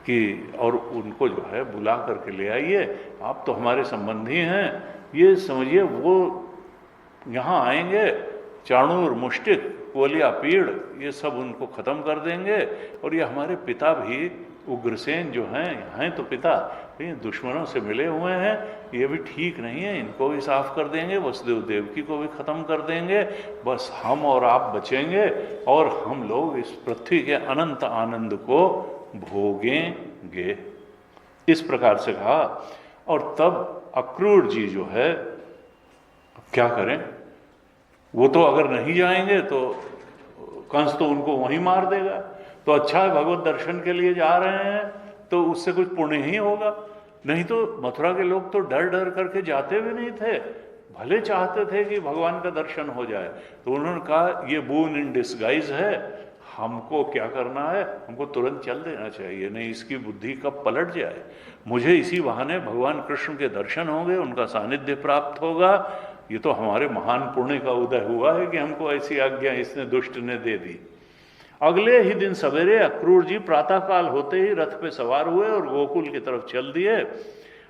कि और उनको जो है बुला करके ले आइए, आप तो हमारे संबंधी हैं। ये समझिए वो यहाँ आएंगे, चाणूर, मुष्टिक, कोलिया, पीड़, ये सब उनको ख़त्म कर देंगे। और ये हमारे पिता भी उग्रसेन जो हैं तो पिता, ये दुश्मनों से मिले हुए हैं, ये भी ठीक नहीं है, इनको भी साफ कर देंगे, वसुदेव देवकी को भी ख़त्म कर देंगे। बस हम और आप बचेंगे और हम लोग इस पृथ्वी के अनंत आनंद को भोगेंगे। इस प्रकार से कहा। और तब अक्रूर जी जो है क्या करें? वो तो अगर नहीं जाएंगे तो कंस तो उनको वहीं मार देगा। तो अच्छा है भगवत दर्शन के लिए जा रहे हैं तो उससे कुछ पुण्य ही होगा। नहीं तो मथुरा के लोग तो डर डर करके जाते भी नहीं थे, भले चाहते थे कि भगवान का दर्शन हो जाए। तो उन्होंने कहा ये बून इन डिस्गाइज है, हमको क्या करना है, हमको तुरंत चल देना चाहिए, नहीं इसकी बुद्धि कब पलट जाए। मुझे इसी बहाने भगवान कृष्ण के दर्शन होंगे, उनका सानिध्य प्राप्त होगा। ये तो हमारे महान पुण्य का उदय हुआ है कि हमको ऐसी आज्ञा इसने दुष्ट ने दे दी। अगले ही दिन सवेरे अक्रूर जी प्रातःकाल होते ही रथ पे सवार हुए और गोकुल की तरफ चल दिए।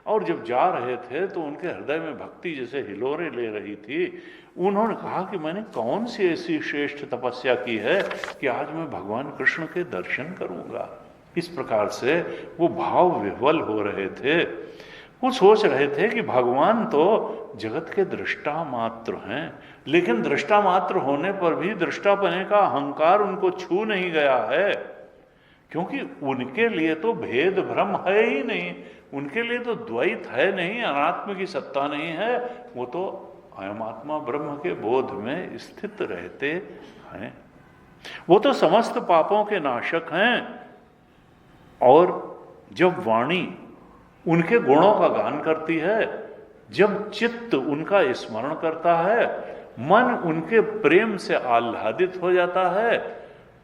और जब जा रहे थे तो उनके हृदय में भक्ति जैसे हिलोरे ले रही थी। उन्होंने कहा कि मैंने कौन सी ऐसी श्रेष्ठ तपस्या की है कि आज मैं भगवान कृष्ण के दर्शन करूंगा। इस प्रकार से वो भाव विह्वल हो रहे थे। वो सोच रहे थे कि भगवान तो जगत के दृष्टा मात्र हैं, लेकिन दृष्टा मात्र होने पर भी दृष्टापने का अहंकार उनको छू नहीं गया है, क्योंकि उनके लिए तो भेद भ्रम है ही नहीं, उनके लिए तो द्वैत है नहीं, अनात्म की सत्ता नहीं है। वो तो अयमात्मा ब्रह्म के बोध में स्थित रहते हैं। वो तो समस्त पापों के नाशक हैं। और जब वाणी उनके गुणों का गान करती है, जब चित्त उनका स्मरण करता है, मन उनके प्रेम से आह्लादित हो जाता है,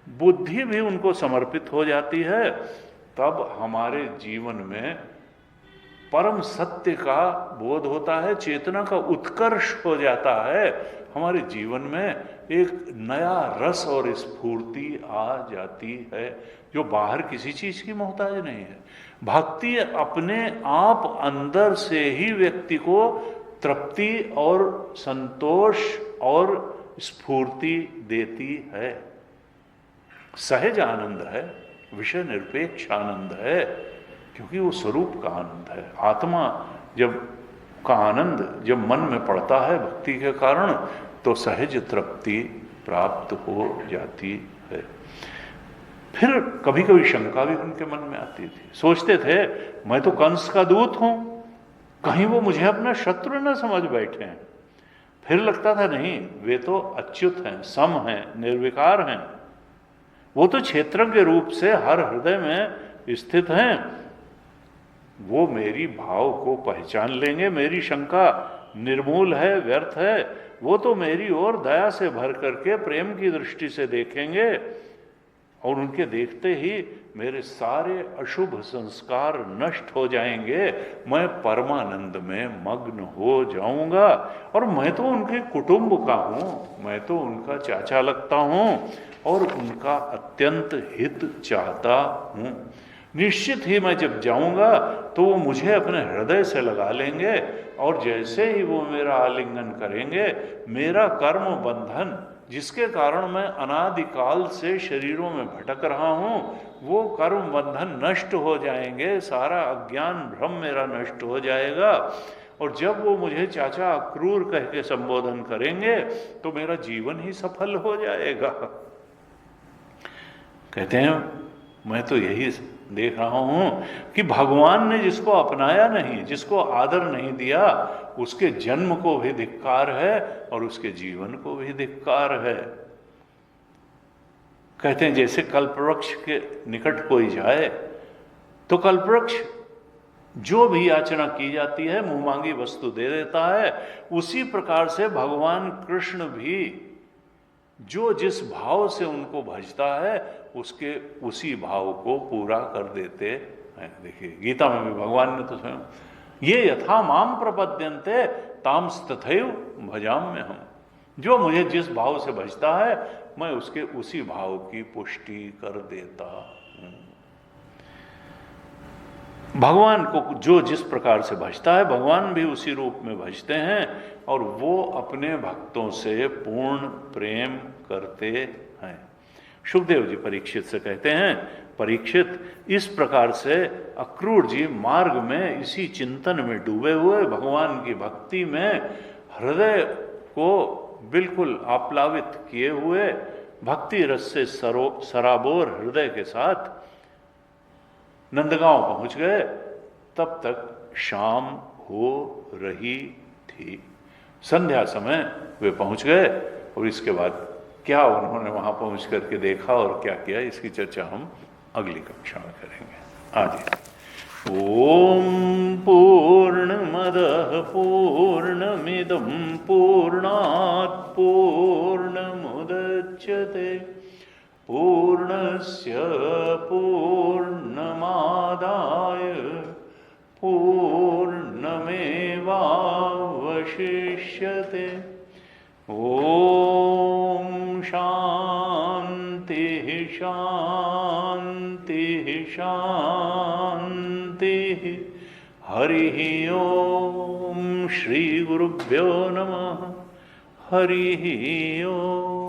बुद्धि भी उनको समर्पित हो जाती है, तब हमारे जीवन में परम सत्य का बोध होता है, चेतना का उत्कर्ष हो जाता है। हमारे जीवन में एक नया रस और स्फूर्ति आ जाती है जो बाहर किसी चीज की मोहताज नहीं है। भक्ति अपने आप अंदर से ही व्यक्ति को तृप्ति और संतोष और स्फूर्ति देती है। सहज आनंद है, विषय निरपेक्ष आनंद है, क्योंकि वो स्वरूप का आनंद है। आत्मा जब का आनंद जब मन में पड़ता है भक्ति के कारण, तो सहज तृप्ति प्राप्त हो जाती है। फिर कभी कभी शंका भी उनके मन में आती थी। सोचते थे मैं तो कंस का दूत हूं, कहीं वो मुझे अपना शत्रु न समझ बैठे हैं। फिर लगता था नहीं, वे तो अच्युत हैं, सम हैं, निर्विकार हैं, वो तो क्षेत्रज्ञ रूप से हर हृदय में स्थित हैं, वो मेरी भाव को पहचान लेंगे, मेरी शंका निर्मूल है, व्यर्थ है, वो तो मेरी ओर दया से भर करके प्रेम की दृष्टि से देखेंगे और उनके देखते ही मेरे सारे अशुभ संस्कार नष्ट हो जाएंगे, मैं परमानंद में मग्न हो जाऊंगा। और मैं तो उनके कुटुंब का हूं, मैं तो उनका चाचा लगता हूं और उनका अत्यंत हित चाहता हूं। निश्चित ही मैं जब जाऊंगा तो वो मुझे अपने हृदय से लगा लेंगे और जैसे ही वो मेरा आलिंगन करेंगे, मेरा कर्म बंधन जिसके कारण मैं अनादिकाल से शरीरों में भटक रहा हूं, वो कर्म बंधन नष्ट हो जाएंगे, सारा अज्ञान भ्रम मेरा नष्ट हो जाएगा। और जब वो मुझे चाचा अक्रूर कह के संबोधन करेंगे तो मेरा जीवन ही सफल हो जाएगा। कहते हैं मैं तो यही देख रहा हूं कि भगवान ने जिसको अपनाया नहीं, जिसको आदर नहीं दिया, उसके जन्म को भी धिक्कार है और उसके जीवन को भी धिक्कार है। कहते हैं जैसे कल्पवृक्ष के निकट कोई जाए तो कल्पवृक्ष जो भी याचना की जाती है मुंह मांगी वस्तु दे देता है, उसी प्रकार से भगवान कृष्ण भी जो जिस भाव से उनको भजता है उसके उसी भाव को पूरा कर देते हैं। देखिए गीता में भी भगवान ने तो स्वयं ये यथा माम प्रपद्यन्ते तांस्तथैव भजाम्य हम, जो मुझे जिस भाव से भजता है मैं उसके उसी भाव की पुष्टि कर देता हूं। भगवान को जो जिस प्रकार से भजता है भगवान भी उसी रूप में भजते हैं और वो अपने भक्तों से पूर्ण प्रेम करते हैं। सुखदेव जी परीक्षित से कहते हैं, परीक्षित इस प्रकार से अक्रूर जी मार्ग में इसी चिंतन में डूबे हुए, भगवान की भक्ति में हृदय को बिल्कुल आप्लावित किए हुए, भक्ति रस से सराबोर हृदय के साथ नंदगांव पहुंच गए। तब तक शाम हो रही थी, संध्या समय वे पहुंच गए। और इसके बाद क्या उन्होंने वहां पहुंच करके देखा और क्या किया, इसकी चर्चा हम अगली कक्षा में करेंगे। आगे ओम पूर्णमदः पूर्णमिदं पूर्णात् पूर्णमुदच्यते पूर्णस्य पूर्णमादाय पूर्णमेवावशिष्यते। ओम शांति शांति शांति। हरि ओम। श्री गुरुभ्यो नमः। हरि ओम।